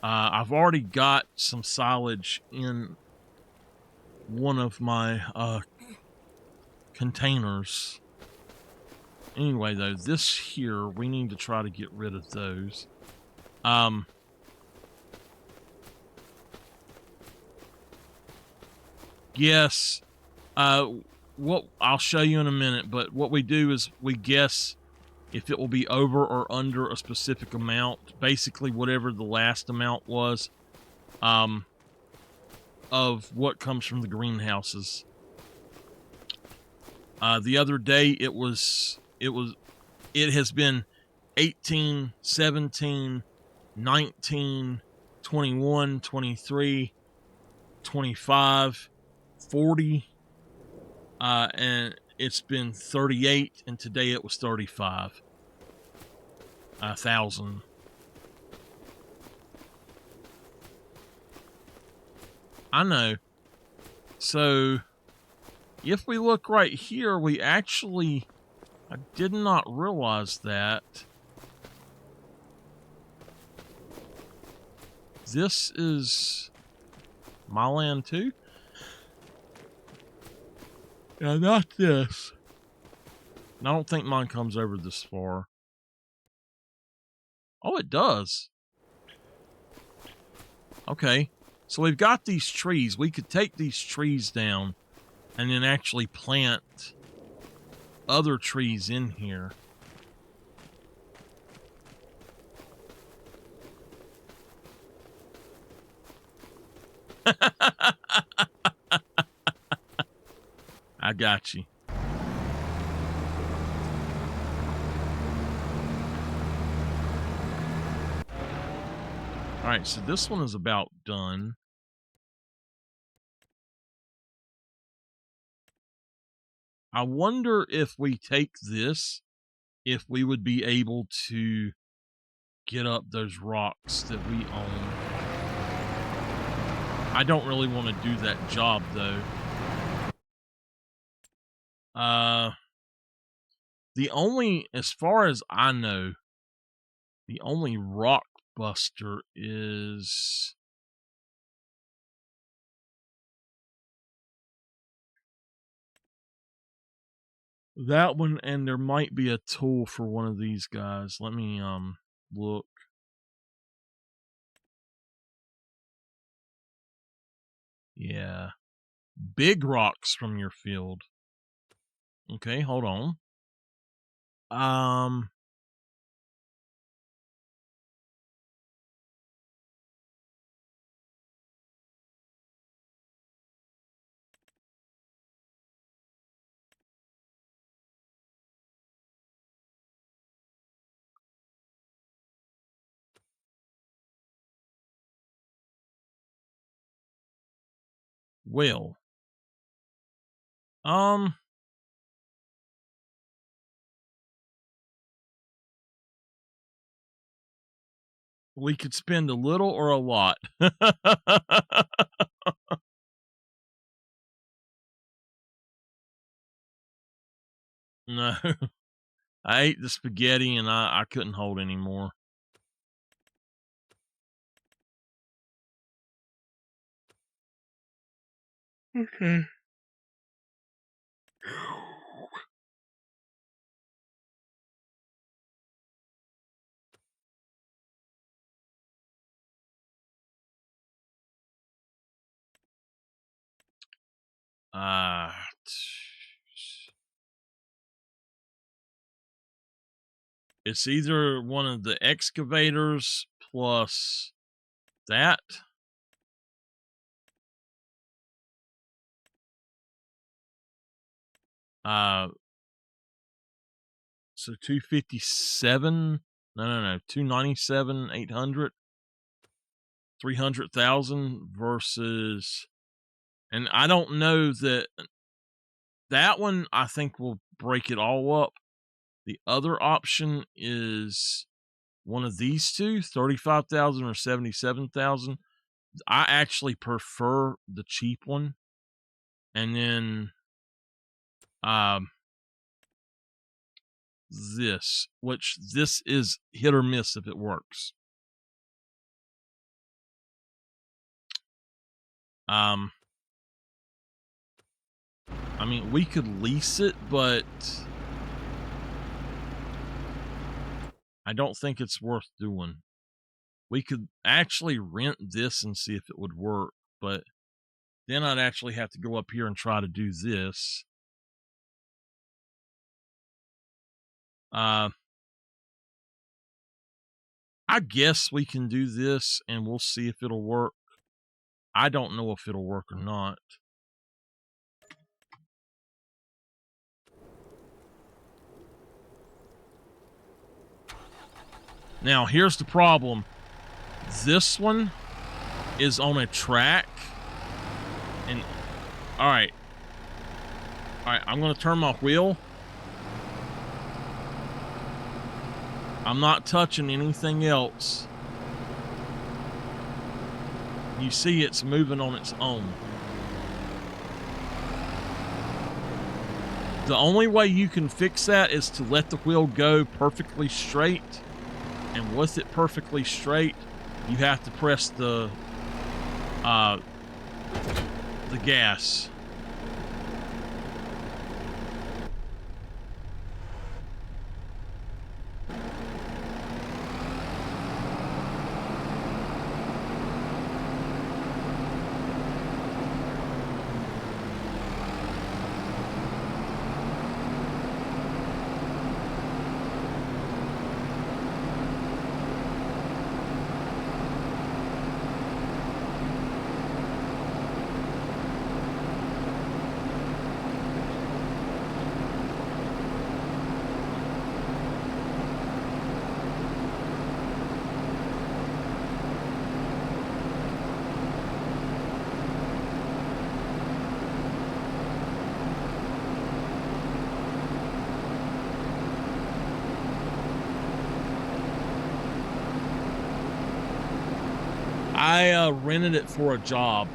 I've already got some silage in one of my containers. Anyway, though, this here, we need to try to get rid of those. Yes, what I'll show you in a minute, but what we do is we guess if it will be over or under a specific amount, basically whatever the last amount was, of what comes from the greenhouses. The other day it has been 18, 17, 19, 21, 23, 25, 40, and it's been 38, and today it was 35,000. I know. So if we look right here, we actually, I did not realize that this is my land too. Yeah, not this. I don't think mine comes over this far. Oh, it does. Okay. So we've got these trees. We could take these trees down and then actually plant other trees in here. I got you. All right, so this one is about done. I wonder if we take this, if we would be able to get up those rocks that we own. I don't really want to do that job, though. The only, as far as I know, the only rock buster is that one, and there might be a tool for one of these guys. Let me look. Yeah. Big rocks from your field. Okay, hold on. Well, we could spend a little or a lot. No, I ate the spaghetti and I couldn't hold anymore. Okay. It's either one of the excavators plus that. So 257. No. 297, 800, 300,000 versus, and I don't know that one I think will break it all up. The other option is one of these two, 35,000 or 77,000. I actually prefer the cheap one. And then this, which this is hit or miss if it works. I mean, we could lease it, but I don't think it's worth doing. We could actually rent this and see if it would work, but then I'd actually have to go up here and try to do this. I guess we can do this and we'll see if it'll work. I don't know if it'll work or not. Now, here's the problem. This one is on a track. And, alright, I'm going to turn my wheel. I'm not touching anything else. You see it's moving on its own. The only way you can fix that is to let the wheel go perfectly straight. And with it perfectly straight, you have to press the gas. I rented it for a job.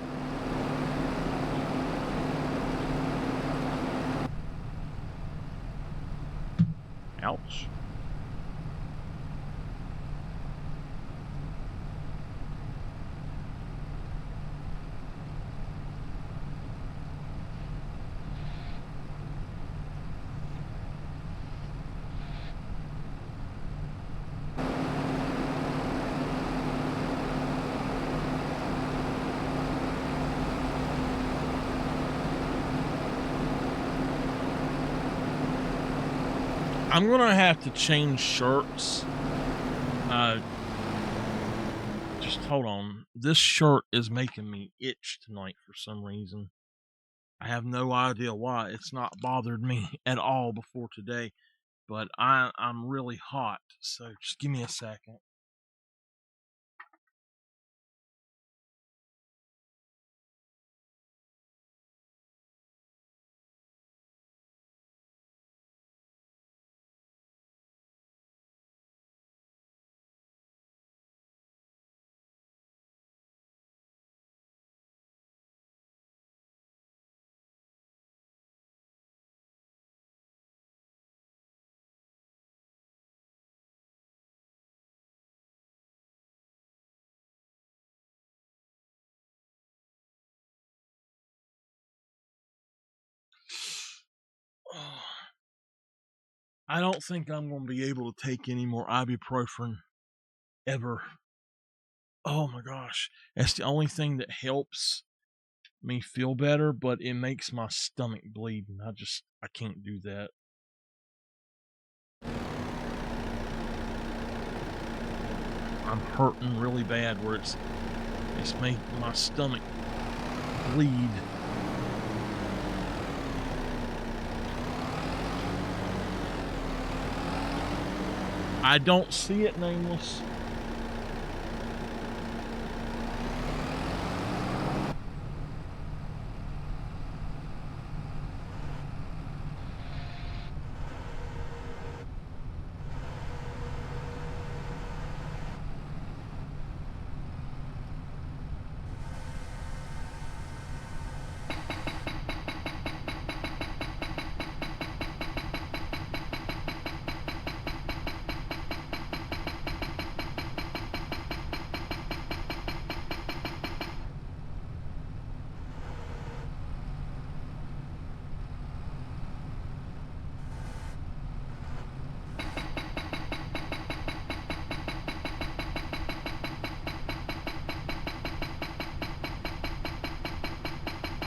Ouch. I'm gonna have to change shirts. Just hold on. This shirt is making me itch tonight for some reason. I have no idea why. It's not bothered me at all before today, but I'm really hot. So just give me a second. I don't think I'm going to be able to take any more ibuprofen ever. Oh my gosh. That's the only thing that helps me feel better, but it makes my stomach bleed, and I can't do that. I'm hurting really bad where it's making my stomach bleed. I don't see it, Nameless.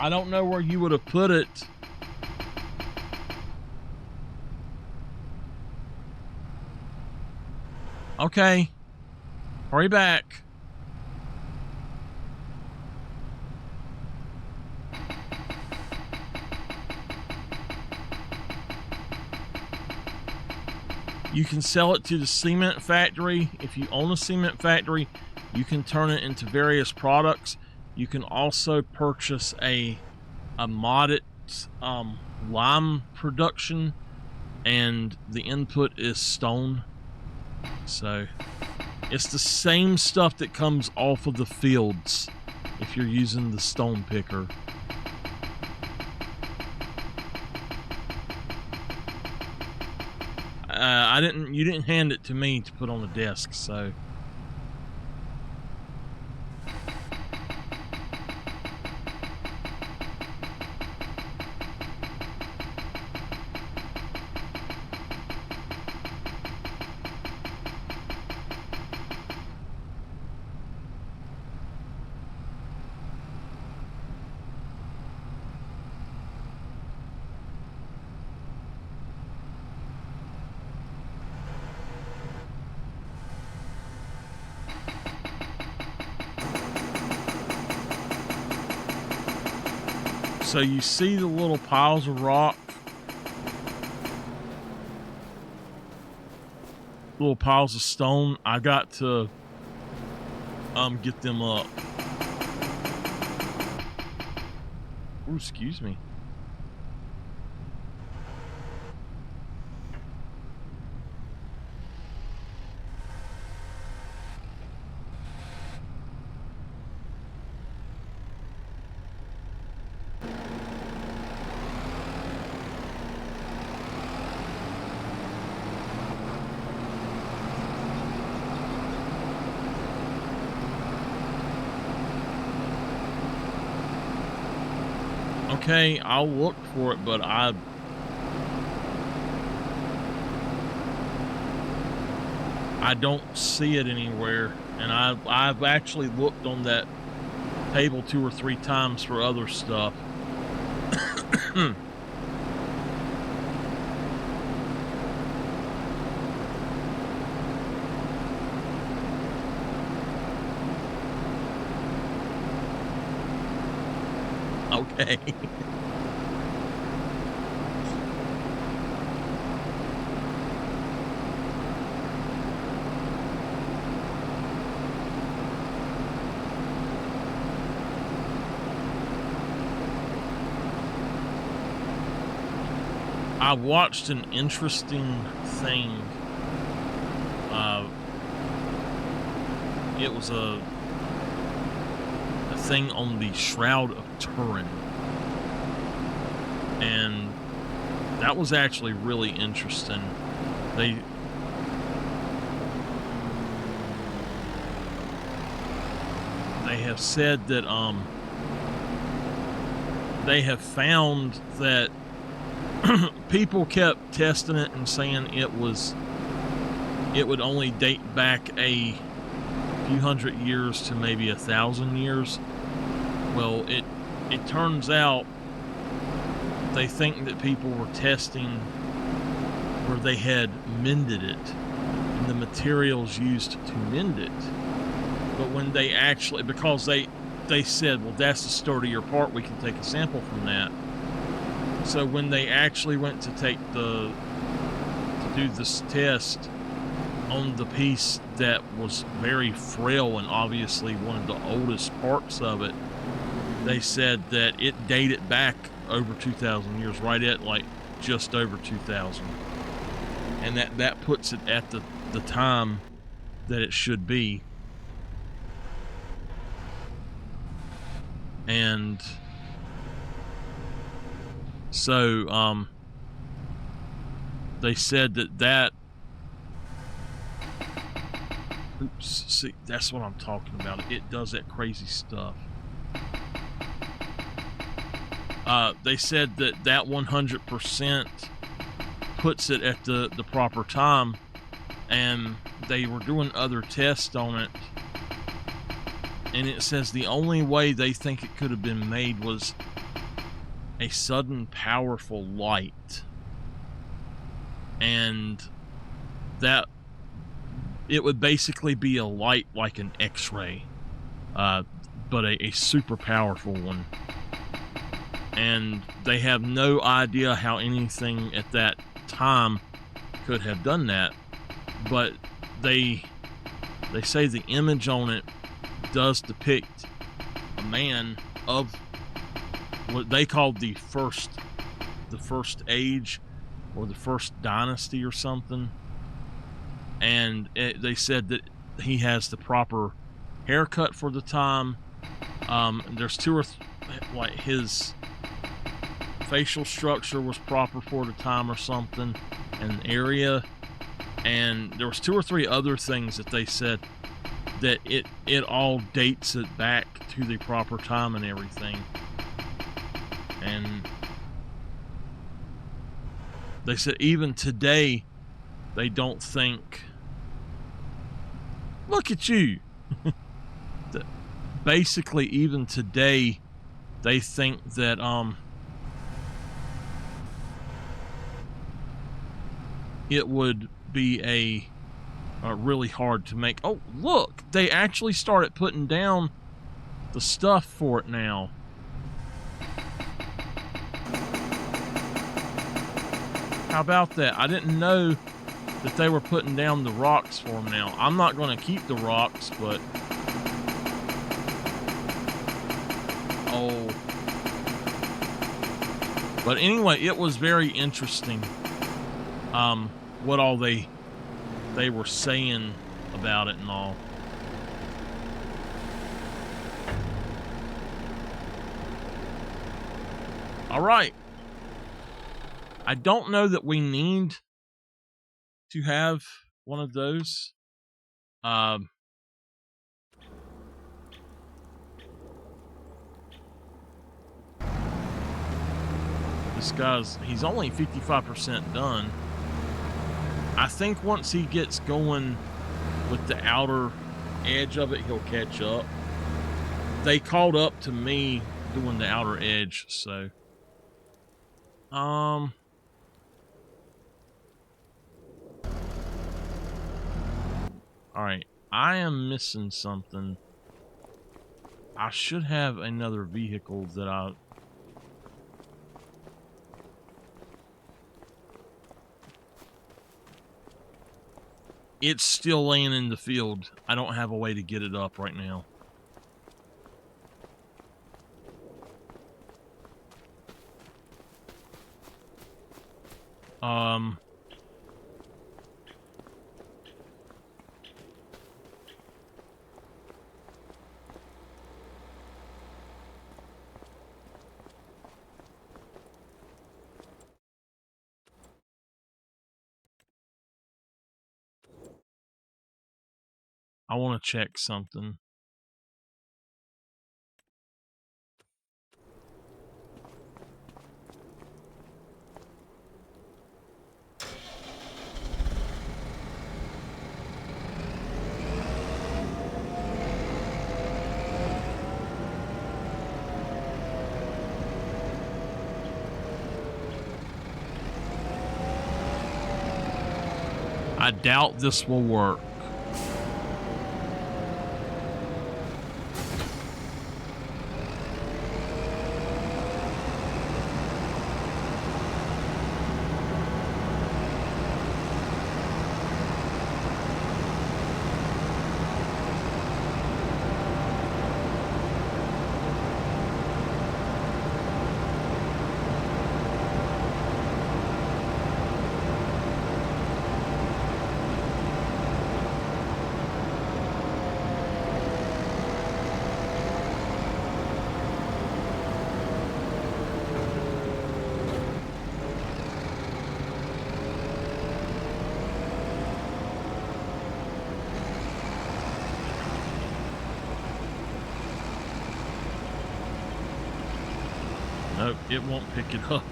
I don't know where you would have put it. Okay. Hurry back. You can sell it to the cement factory. If you own a cement factory, you can turn it into various products. You can also purchase a modded lime production, and the input is stone. So it's the same stuff that comes off of the fields if you're using the stone picker. You didn't hand it to me to put on the desk, so. So you see the little piles of rock? Little piles of stone. I got to get them up. Ooh, excuse me. Okay, I'll look for it, but I don't see it anywhere, and I've actually looked on that table 2 or 3 times for other stuff. Okay. I watched an interesting thing. It was a thing on the Shroud of Turin, and that was actually really interesting. They have said that they have found that people kept testing it and saying it would only date back a few hundred years to maybe 1,000 years. Well, it turns out they think that people were testing where they had mended it and the materials used to mend it. But when they actually, because they said, well, that's the sturdier part, we can take a sample from that. So when they actually went to do this test on the piece that was very frail and obviously one of the oldest parts of it, they said that it dated back over 2,000 years, right at like just over 2,000. And that puts it at the time that it should be. And so they said that oops, see, that's what I'm talking about. It does that crazy stuff. They said that 100% puts it at the proper time, and they were doing other tests on it, and it says the only way they think it could have been made was a sudden powerful light, and that it would basically be a light like an X-ray, but a super powerful one. And they have no idea how anything at that time could have done that, but they say the image on it does depict a man of what they called the first age or the first dynasty or something. And they said that he has the proper haircut for the time. There's two or like his facial structure was proper for the time or something, an area, and there was 2 or 3 other things that they said that it all dates it back to the proper time and everything. And they said even today they don't think, look at you. Basically even today they think that it would be a really hard to make. Oh, look, they actually started putting down the stuff for it now. How about that? I didn't know that they were putting down the rocks for them now. I'm not going to keep the rocks, but oh. But anyway, it was very interesting what all they were saying about it and all. All right. I don't know that we need to have one of those. he's only 55% done. I think once he gets going with the outer edge of it, he'll catch up. They caught up to me doing the outer edge, so all right, I am missing something. I should have another vehicle that it's still laying in the field. I don't have a way to get it up right now. I want to check something. I doubt this will work. Nope, it won't pick it up.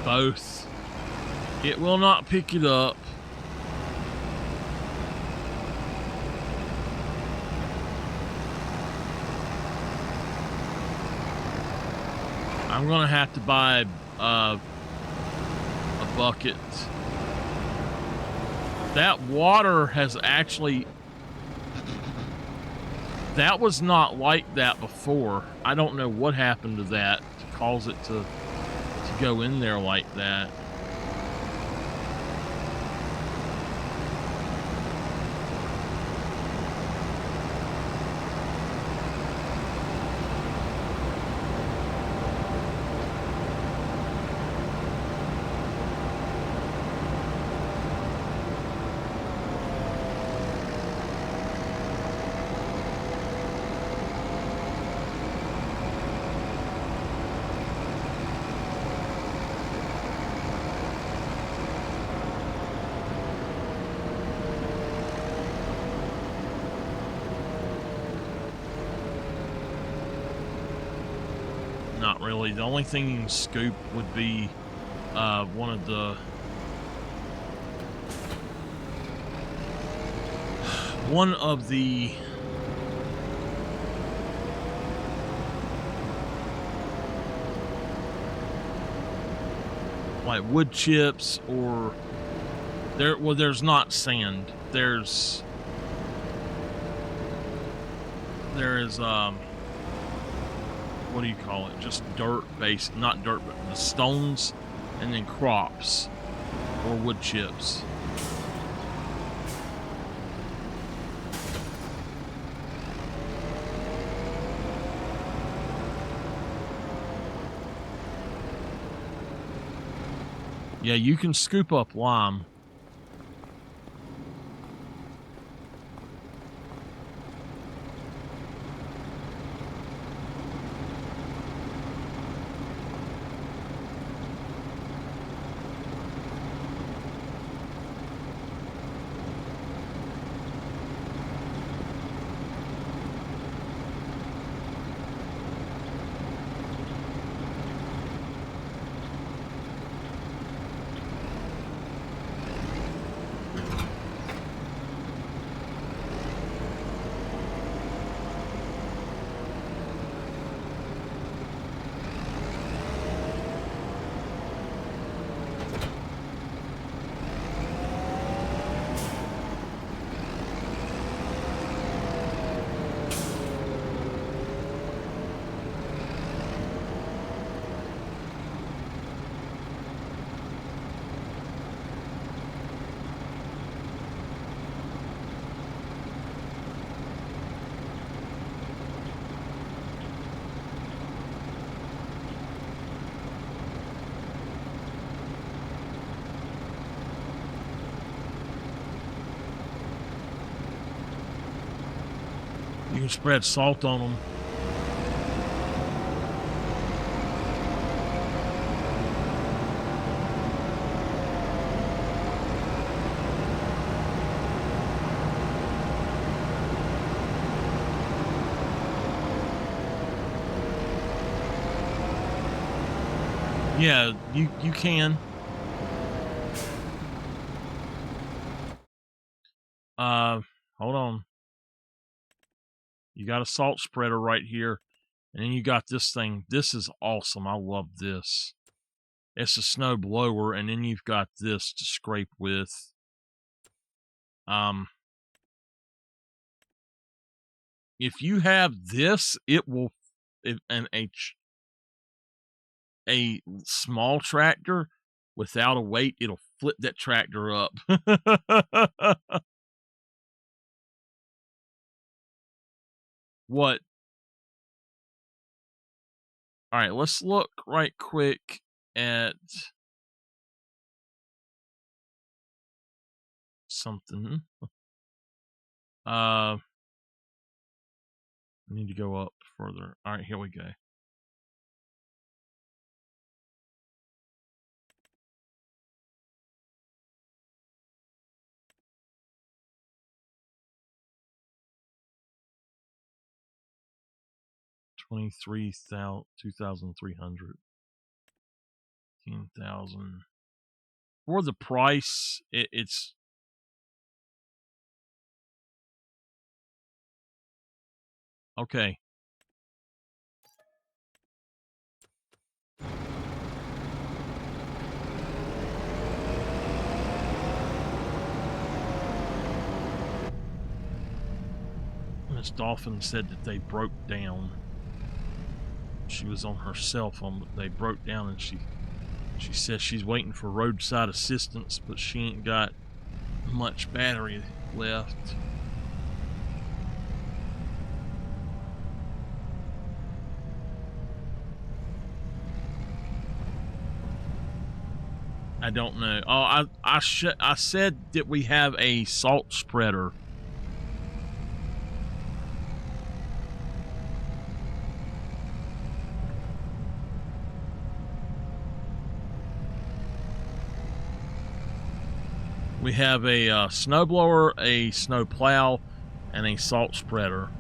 Both. It will not pick it up. I'm gonna have to buy a bucket. That water has actually... That was not like that before. I don't know what happened to that to cause it to go in there like that. Not really. The only thing you can scoop would be one of the like wood chips, or there's not sand. There is what do you call it? Just dirt base, not dirt, but the stones, and then crops or wood chips. Yeah, you can scoop up lime. You can spread salt on them. Yeah, you can. Hold on. You got a salt spreader right here, and then you got this thing. This is awesome. I love this. It's a snow blower, and then you've got this to scrape with. If you have this, it will, a small tractor without a weight, it'll flip that tractor up. What? All right, let's look right quick at something. I need to go up further. All right, here we go. $23,000, 2,300, 10,000. For the price, it's okay. Miss Dolphin said that they broke down. She was on her cell phone, but they broke down, and she says she's waiting for roadside assistance, but she ain't got much battery left. I don't know. Oh, I said that we have a salt spreader. We have a snowblower, a snow plow, and a salt spreader.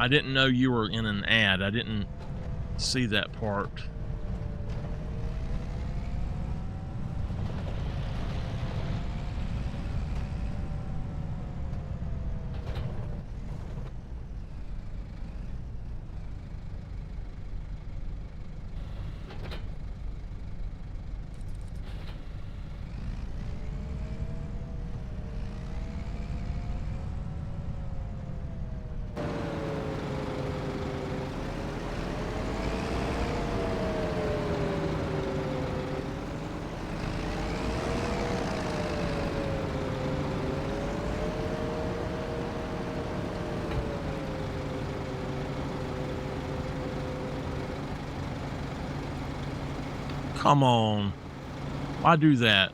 I didn't know you were in an ad. I didn't see that part. Come on. Why do that?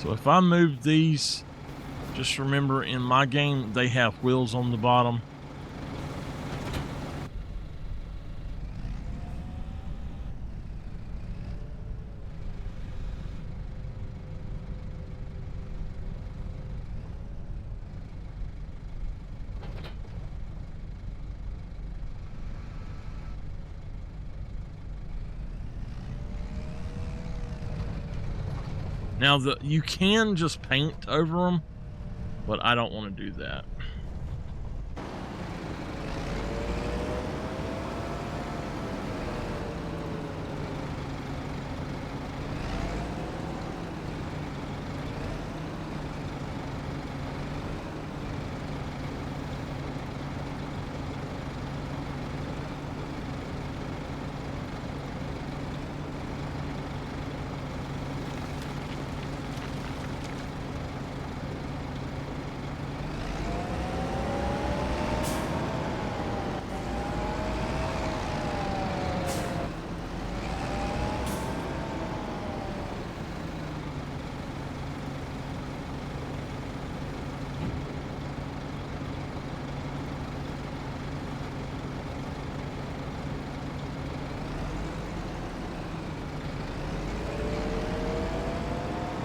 So if I move these, just remember in my game, they have wheels on the bottom. Now, you can just paint over them, but I don't want to do that.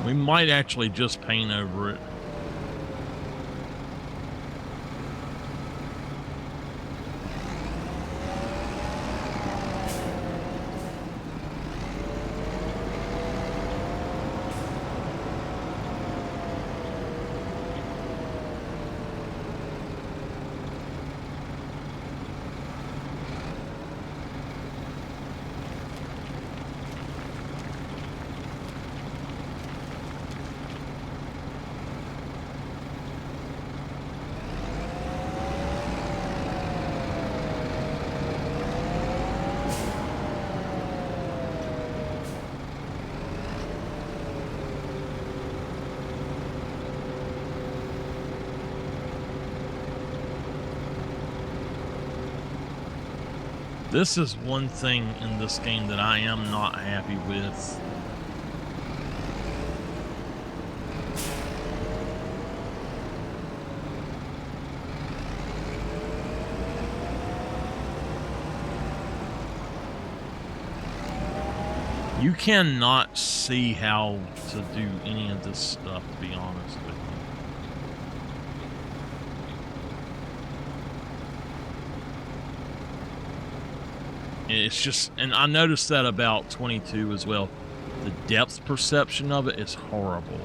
We might actually just paint over it. This is one thing in this game that I am not happy with. You cannot see how to do any of this stuff, to be honest with you. It's just, and I noticed that about 22 as well. The depth perception of it is horrible.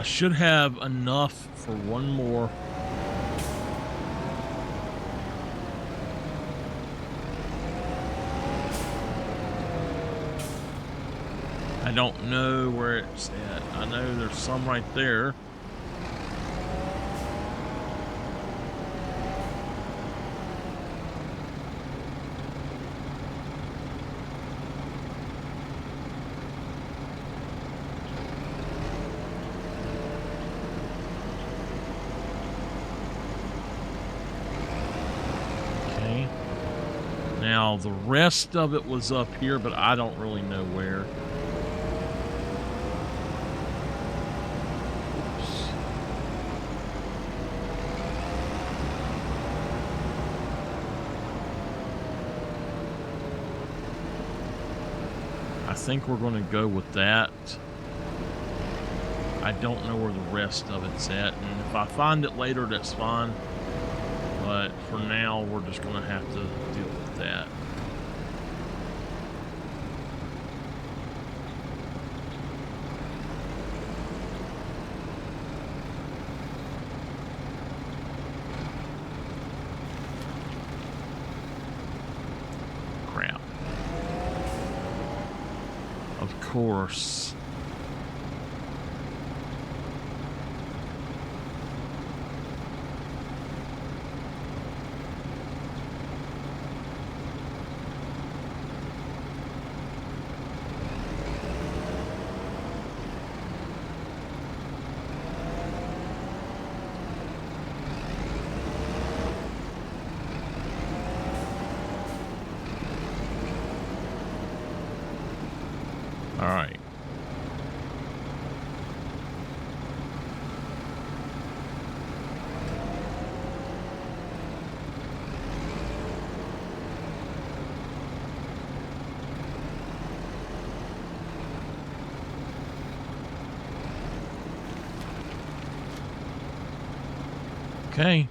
I should have enough for one more. I don't know where it's at. I know there's some right there. Okay. Now, the rest of it was up here, but I don't really know where. I think we're going to go with that. I don't know where the rest of it's at, and if I find it later, that's fine. But for now, we're just going to have to deal with that. Crap. Of course. All right. Okay.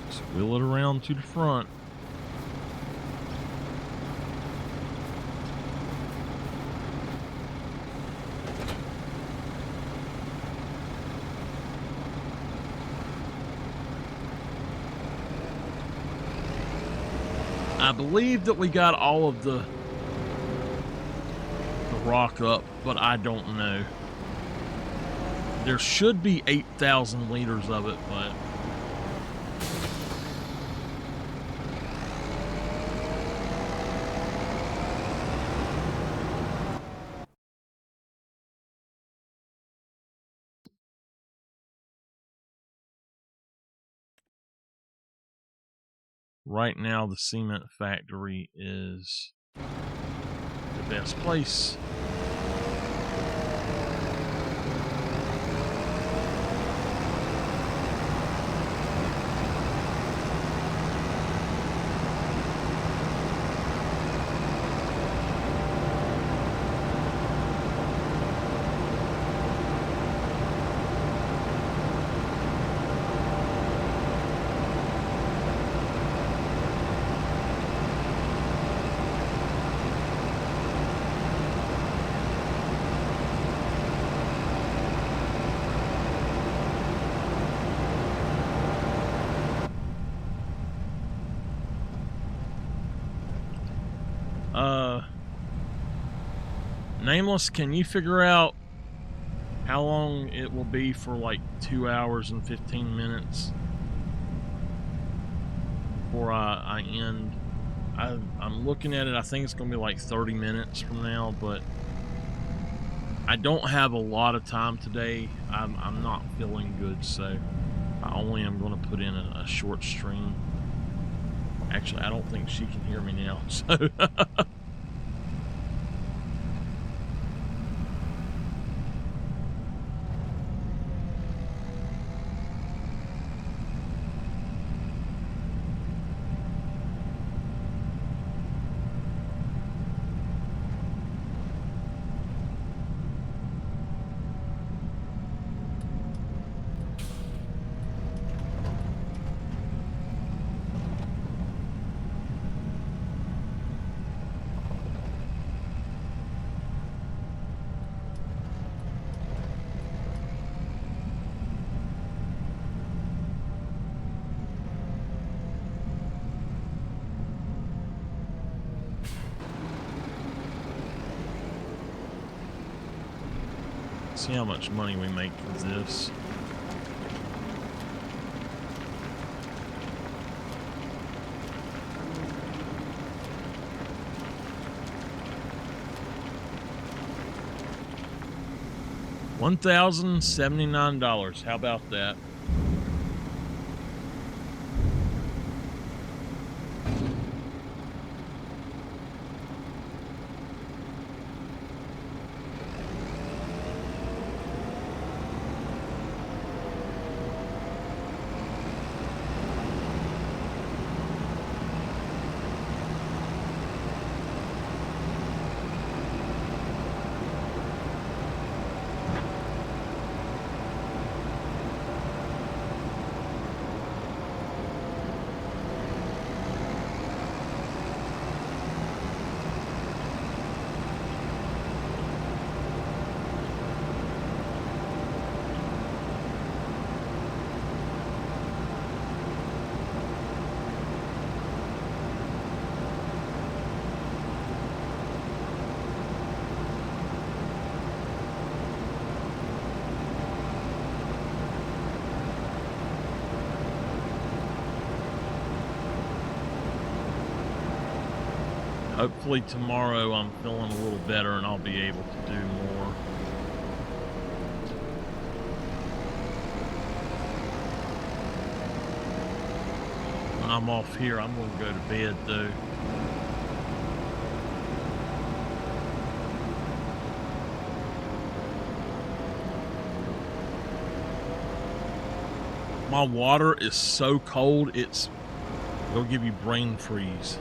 Just wheel it around to the front. I believe that we got all of the rock up, but I don't know. There should be 8,000 liters of it, but right now the cement factory is the best place. Nameless, can you figure out how long it will be for like 2 hours and 15 minutes before I end? I'm looking at it. I think it's going to be like 30 minutes from now, but I don't have a lot of time today. I'm not feeling good, so I only am going to put in a short stream. Actually, I don't think she can hear me now, so See how much money we make with this. $1,079. How about that? Hopefully tomorrow I'm feeling a little better and I'll be able to do more. When I'm off here, I'm going to go to bed though. My water is so cold, it'll give you brain freeze.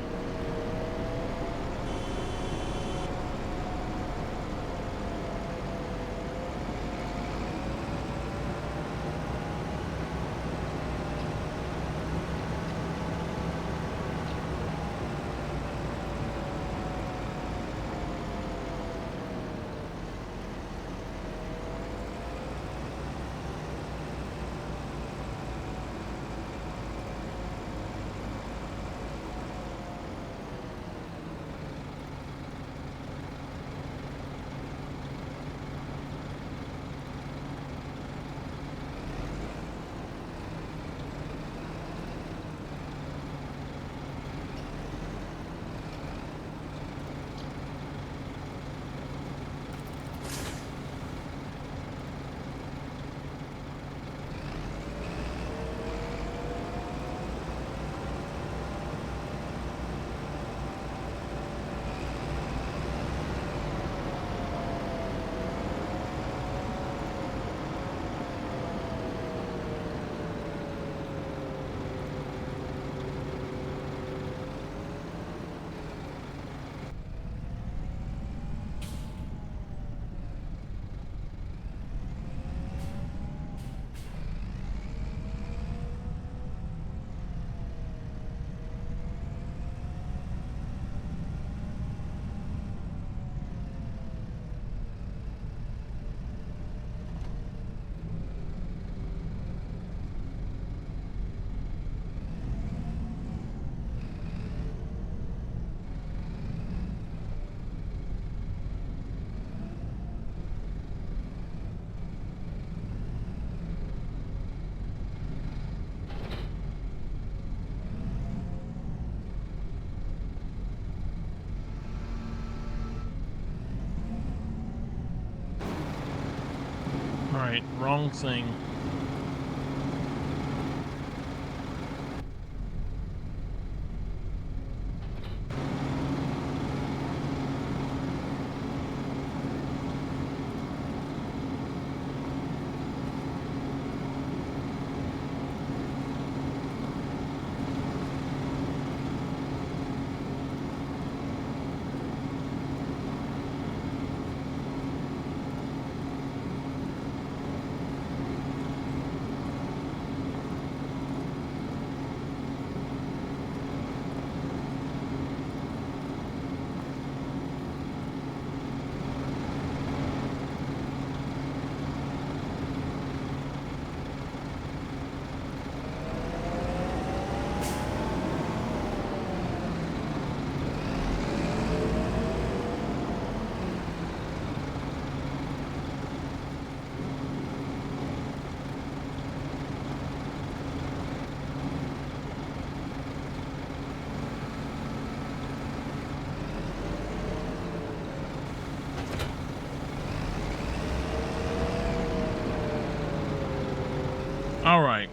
Alright, wrong thing. All right.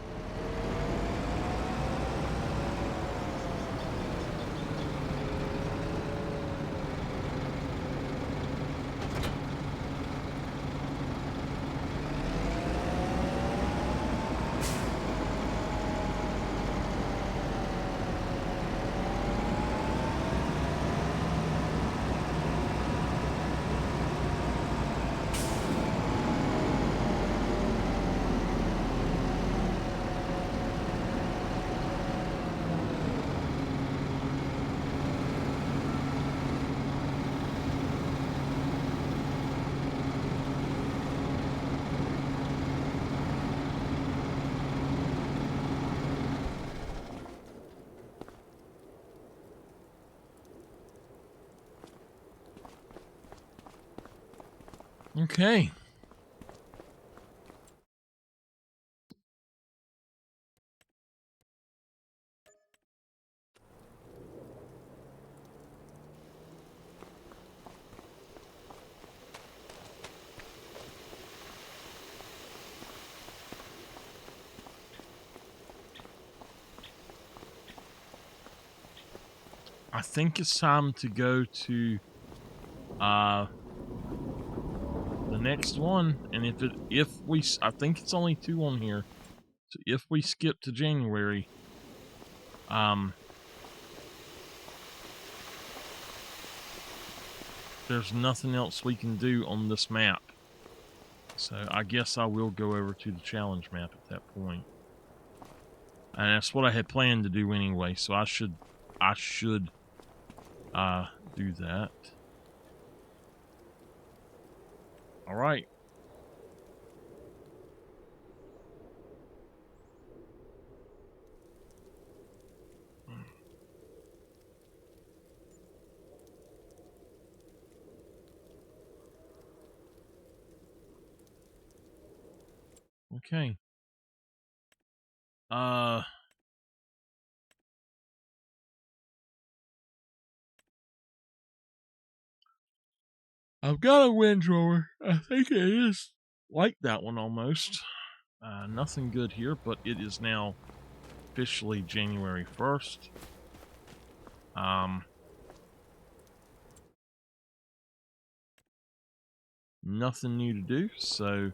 Okay. I think it's time to go to the next one, and I think it's only 2 on here. So if we skip to January, there's nothing else we can do on this map. So I guess I will go over to the challenge map at that point. And that's what I had planned to do anyway, so I should do that. All right. Okay. I've got a wind drawer. I think it is like that one almost. Nothing good here, but it is now officially January 1st. Nothing new to do, so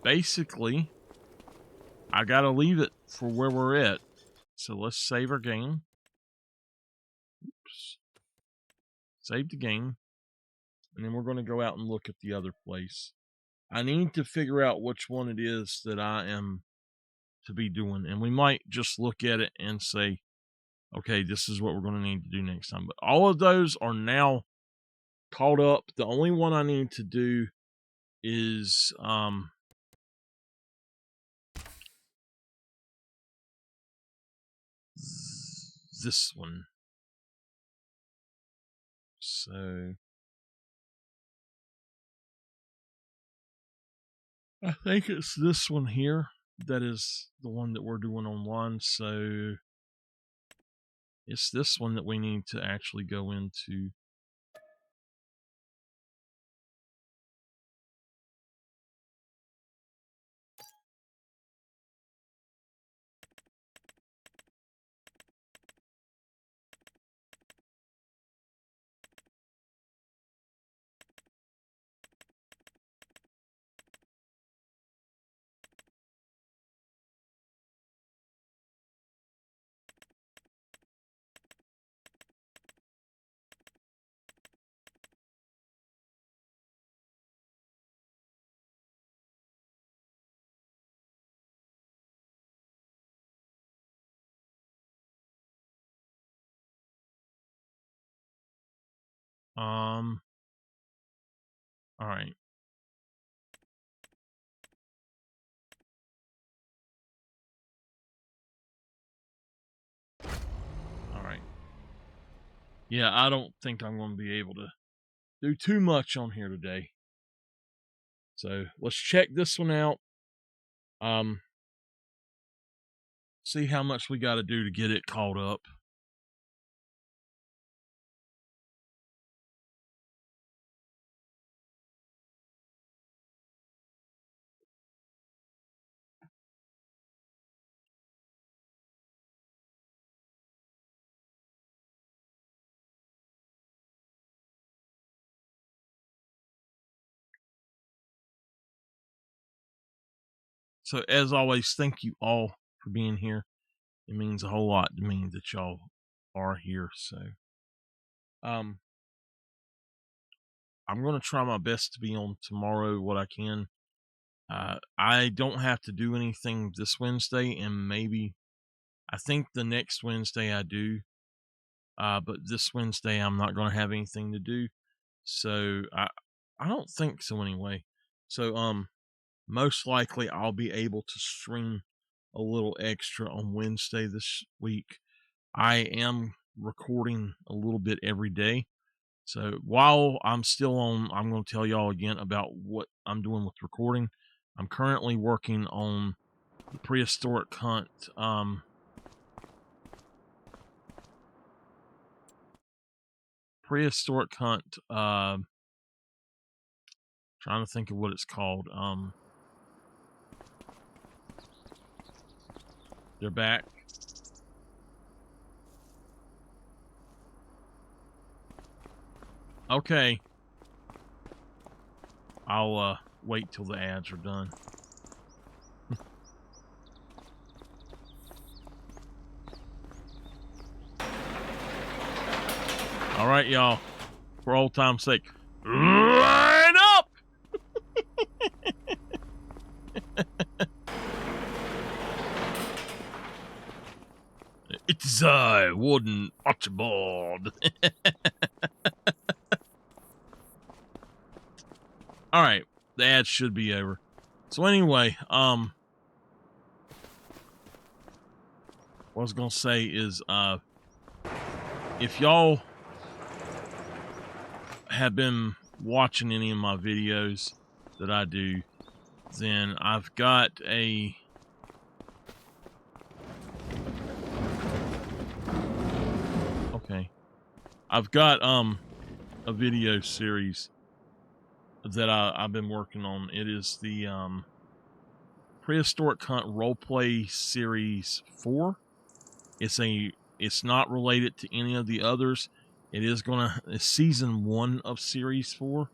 basically I gotta leave it for where we're at. So let's save our game. Oops. Save the game. And then we're going to go out and look at the other place. I need to figure out which one it is that I am to be doing. And we might just look at it and say, okay, this is what we're going to need to do next time. But all of those are now caught up. The only one I need to do is this one. So I think it's this one here that is the one that we're doing online. So it's this one that we need to actually go into. All right. All right. Yeah, I don't think I'm going to be able to do too much on here today. So let's check this one out. See how much we got to do to get it caught up. So as always, thank you all for being here. It means a whole lot to me that y'all are here. So I'm gonna try my best to be on tomorrow what I can. I don't have to do anything this Wednesday, and maybe I think the next Wednesday I do. But this Wednesday I'm not gonna have anything to do. So I don't think so anyway. So most likely I'll be able to stream a little extra on Wednesday this week. I am recording a little bit every day. So while I'm still on, I'm going to tell y'all again about what I'm doing with recording. I'm currently working on the prehistoric hunt. Prehistoric hunt. Trying to think of what it's called. They're back. Okay. I'll wait till the ads are done. All right, y'all. For old time's sake, line up! It's I, Warden Archibald. All right, the ads should be over. So anyway, what I was gonna say is, if y'all have been watching any of my videos that I do, then I've got a a video series that I've been working on. It is the Prehistoric Hunt Roleplay Series 4. It's not related to any of the others. It's season 1 of Series 4.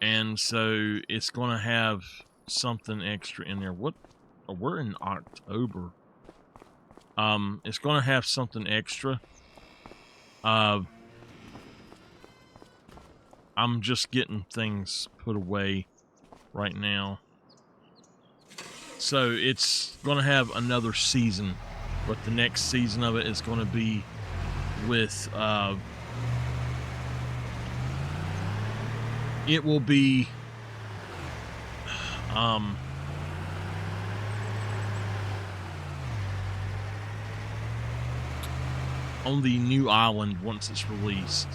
And so it's gonna have something extra in there. We're in October. It's gonna have something extra. I'm just getting things put away right now. So it's going to have another season, but the next season of it is going to be with, it will be, on the new island once it's released.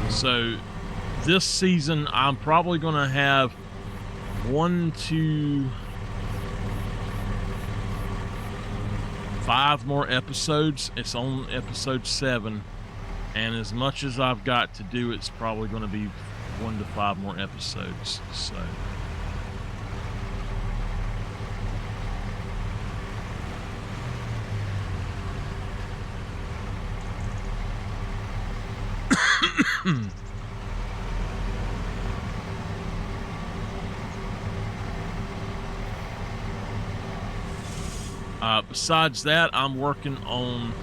So this season, I'm probably going to have 1 to 5 more episodes. It's on episode 7. And as much as I've got to do, it's probably going to be 1 to 5 more episodes. So. Besides that, I'm working on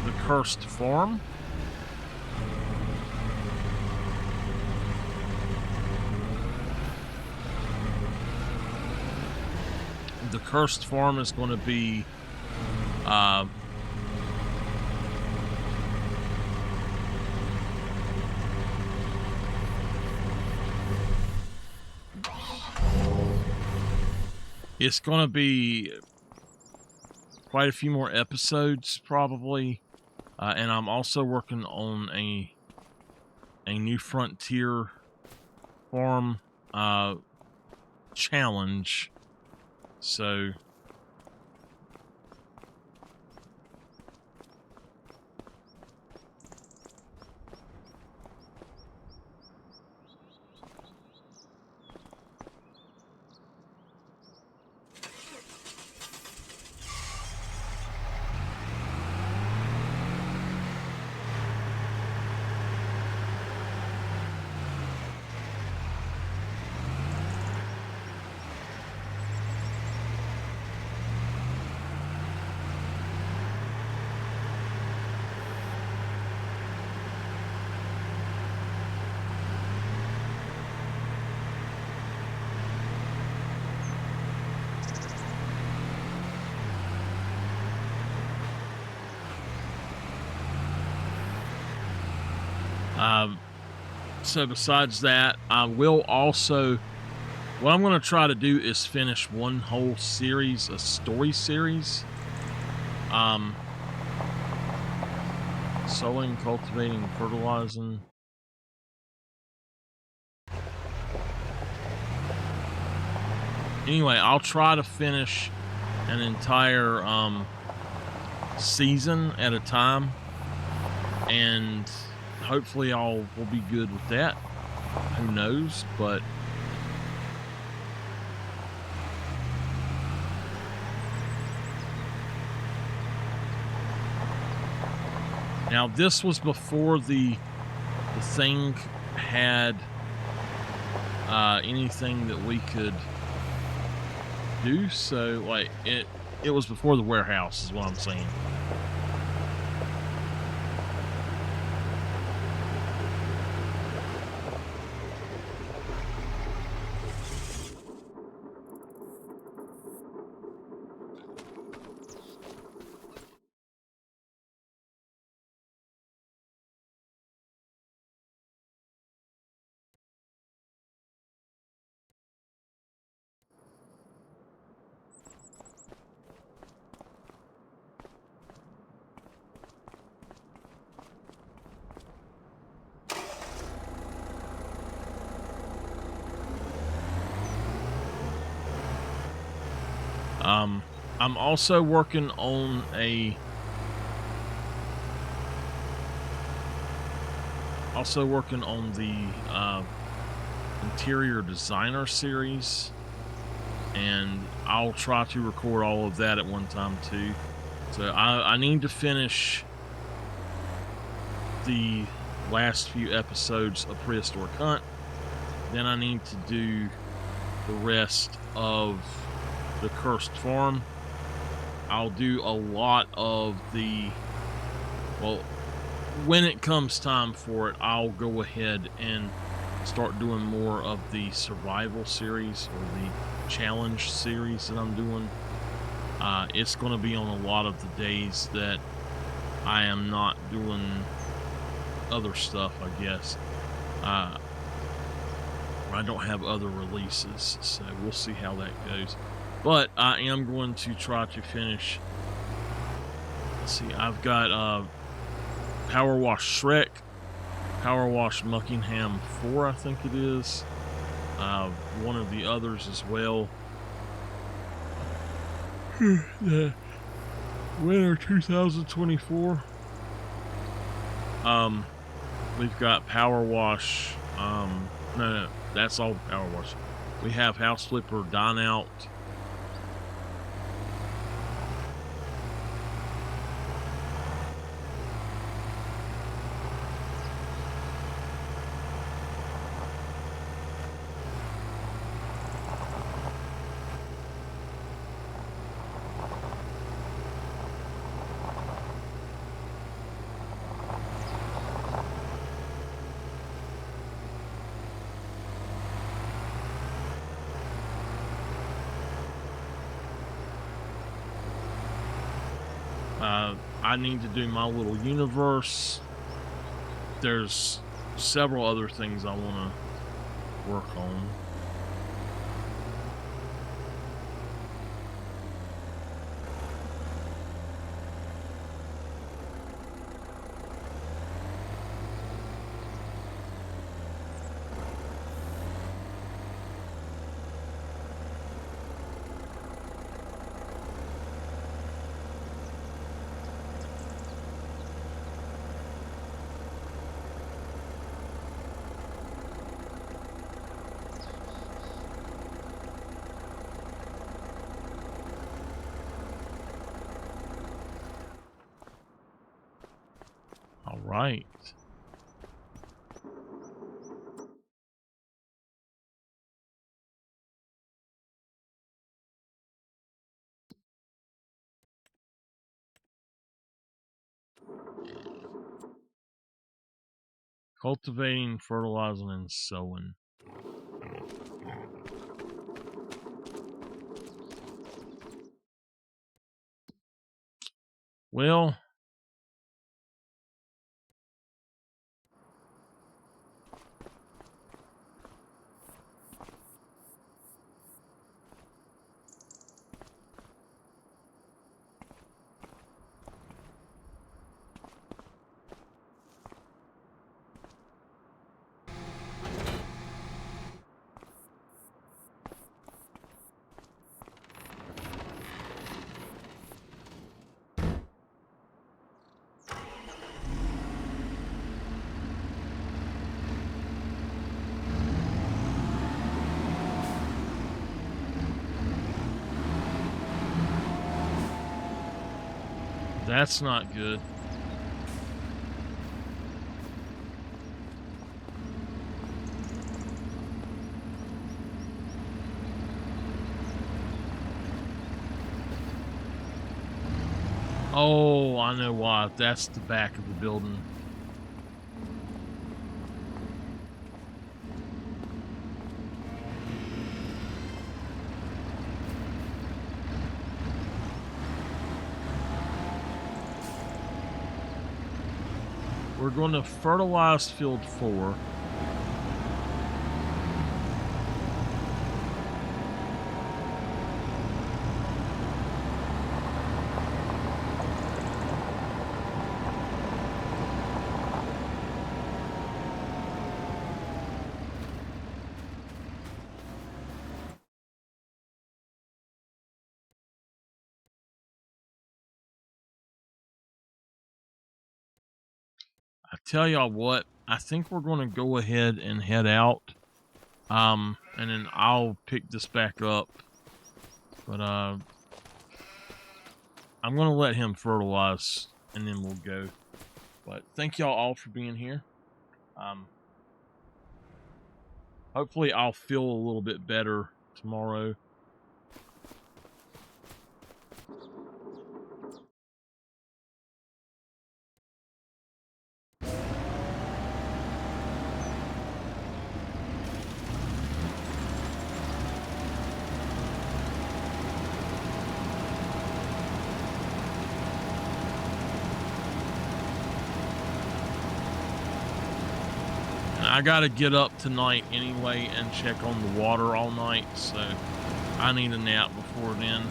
the Cursed Farm. The Cursed Farm is going to be it's going to be quite a few more episodes, probably. And I'm also working on a New Frontier farm challenge. So So besides that, I will also, what I'm going to try to do is finish one whole series, a story series. Sowing, cultivating, fertilizing. Anyway, I'll try to finish an entire season at a time, and hopefully we'll be good with that. Who knows? But now this was before the thing had anything that we could do, so like it was before the warehouse is what I'm saying. I'm also working on the interior designer series, and I'll try to record all of that at one time too. So I need to finish the last few episodes of Prehistoric Hunt. Then I need to do the rest of the Cursed Farm. I'll do a lot of when it comes time for it, I'll go ahead and start doing more of the survival series or the challenge series that I'm doing. It's going to be on a lot of the days that I am not doing other stuff, I guess. I don't have other releases, so we'll see how that goes. But I am going to try to finish. Let's see, I've got Power Wash Shrek, Power Wash Muckingham 4, I think it is. One of the others as well. The winter 2024. We've got Power Wash. No, that's all Power Wash. We have House Flipper, Dine Out. I need to do my little universe. There's several other things I want to work on. All right. Cultivating, fertilizing, and sowing. Well, That's not good. Oh, I know why. That's the back of the building. We're going to fertilize field 4. I tell y'all what, I think we're going to go ahead and head out. And then I'll pick this back up. But I'm going to let him fertilize and then we'll go. But thank y'all all for being here. Hopefully I'll feel a little bit better tomorrow. I gotta get up tonight anyway and check on the water all night, so I need a nap before then.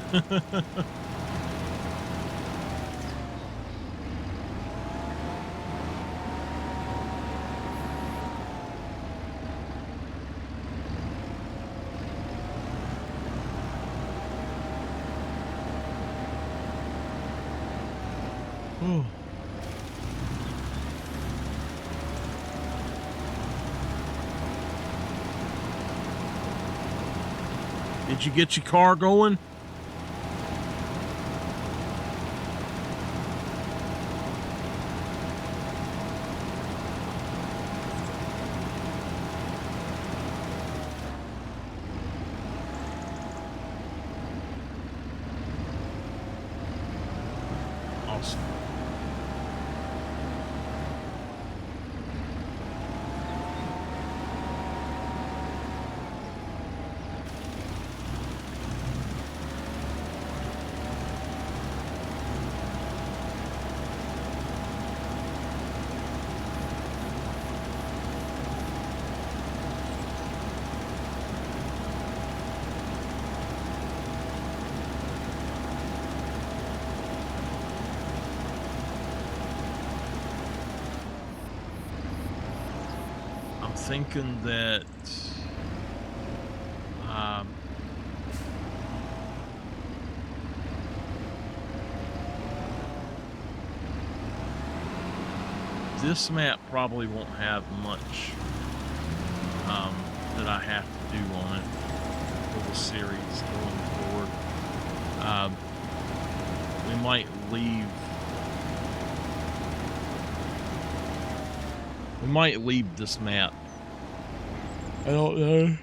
Did you get your car going? Awesome. Thinking that this map probably won't have much that I have to do on it for the series going forward. We might leave this map. I don't know.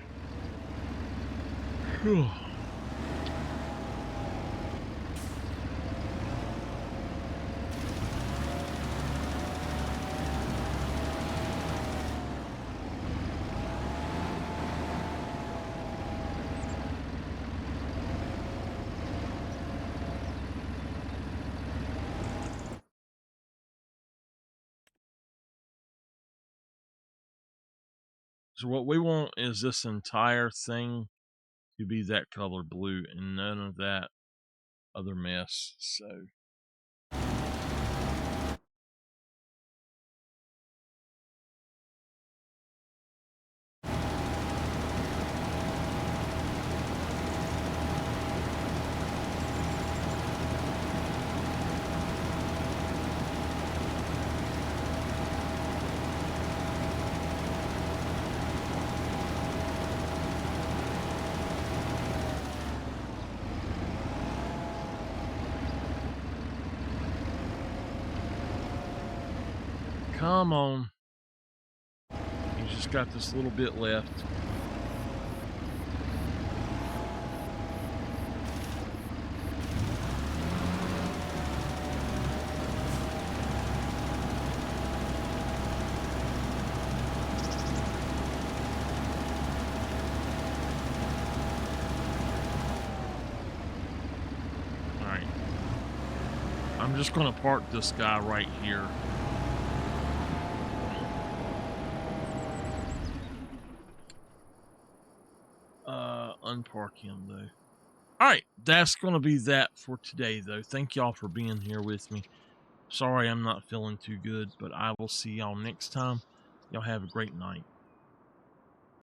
So what we want is this entire thing to be that color blue and none of that other mess. So Come on. He's just got this little bit left. Alright. I'm just going to park this guy right here. Unpark him though. Alright, that's going to be that for today though. Thank y'all for being here with me. Sorry I'm not feeling too good, but I will see y'all next time. Y'all have a great night.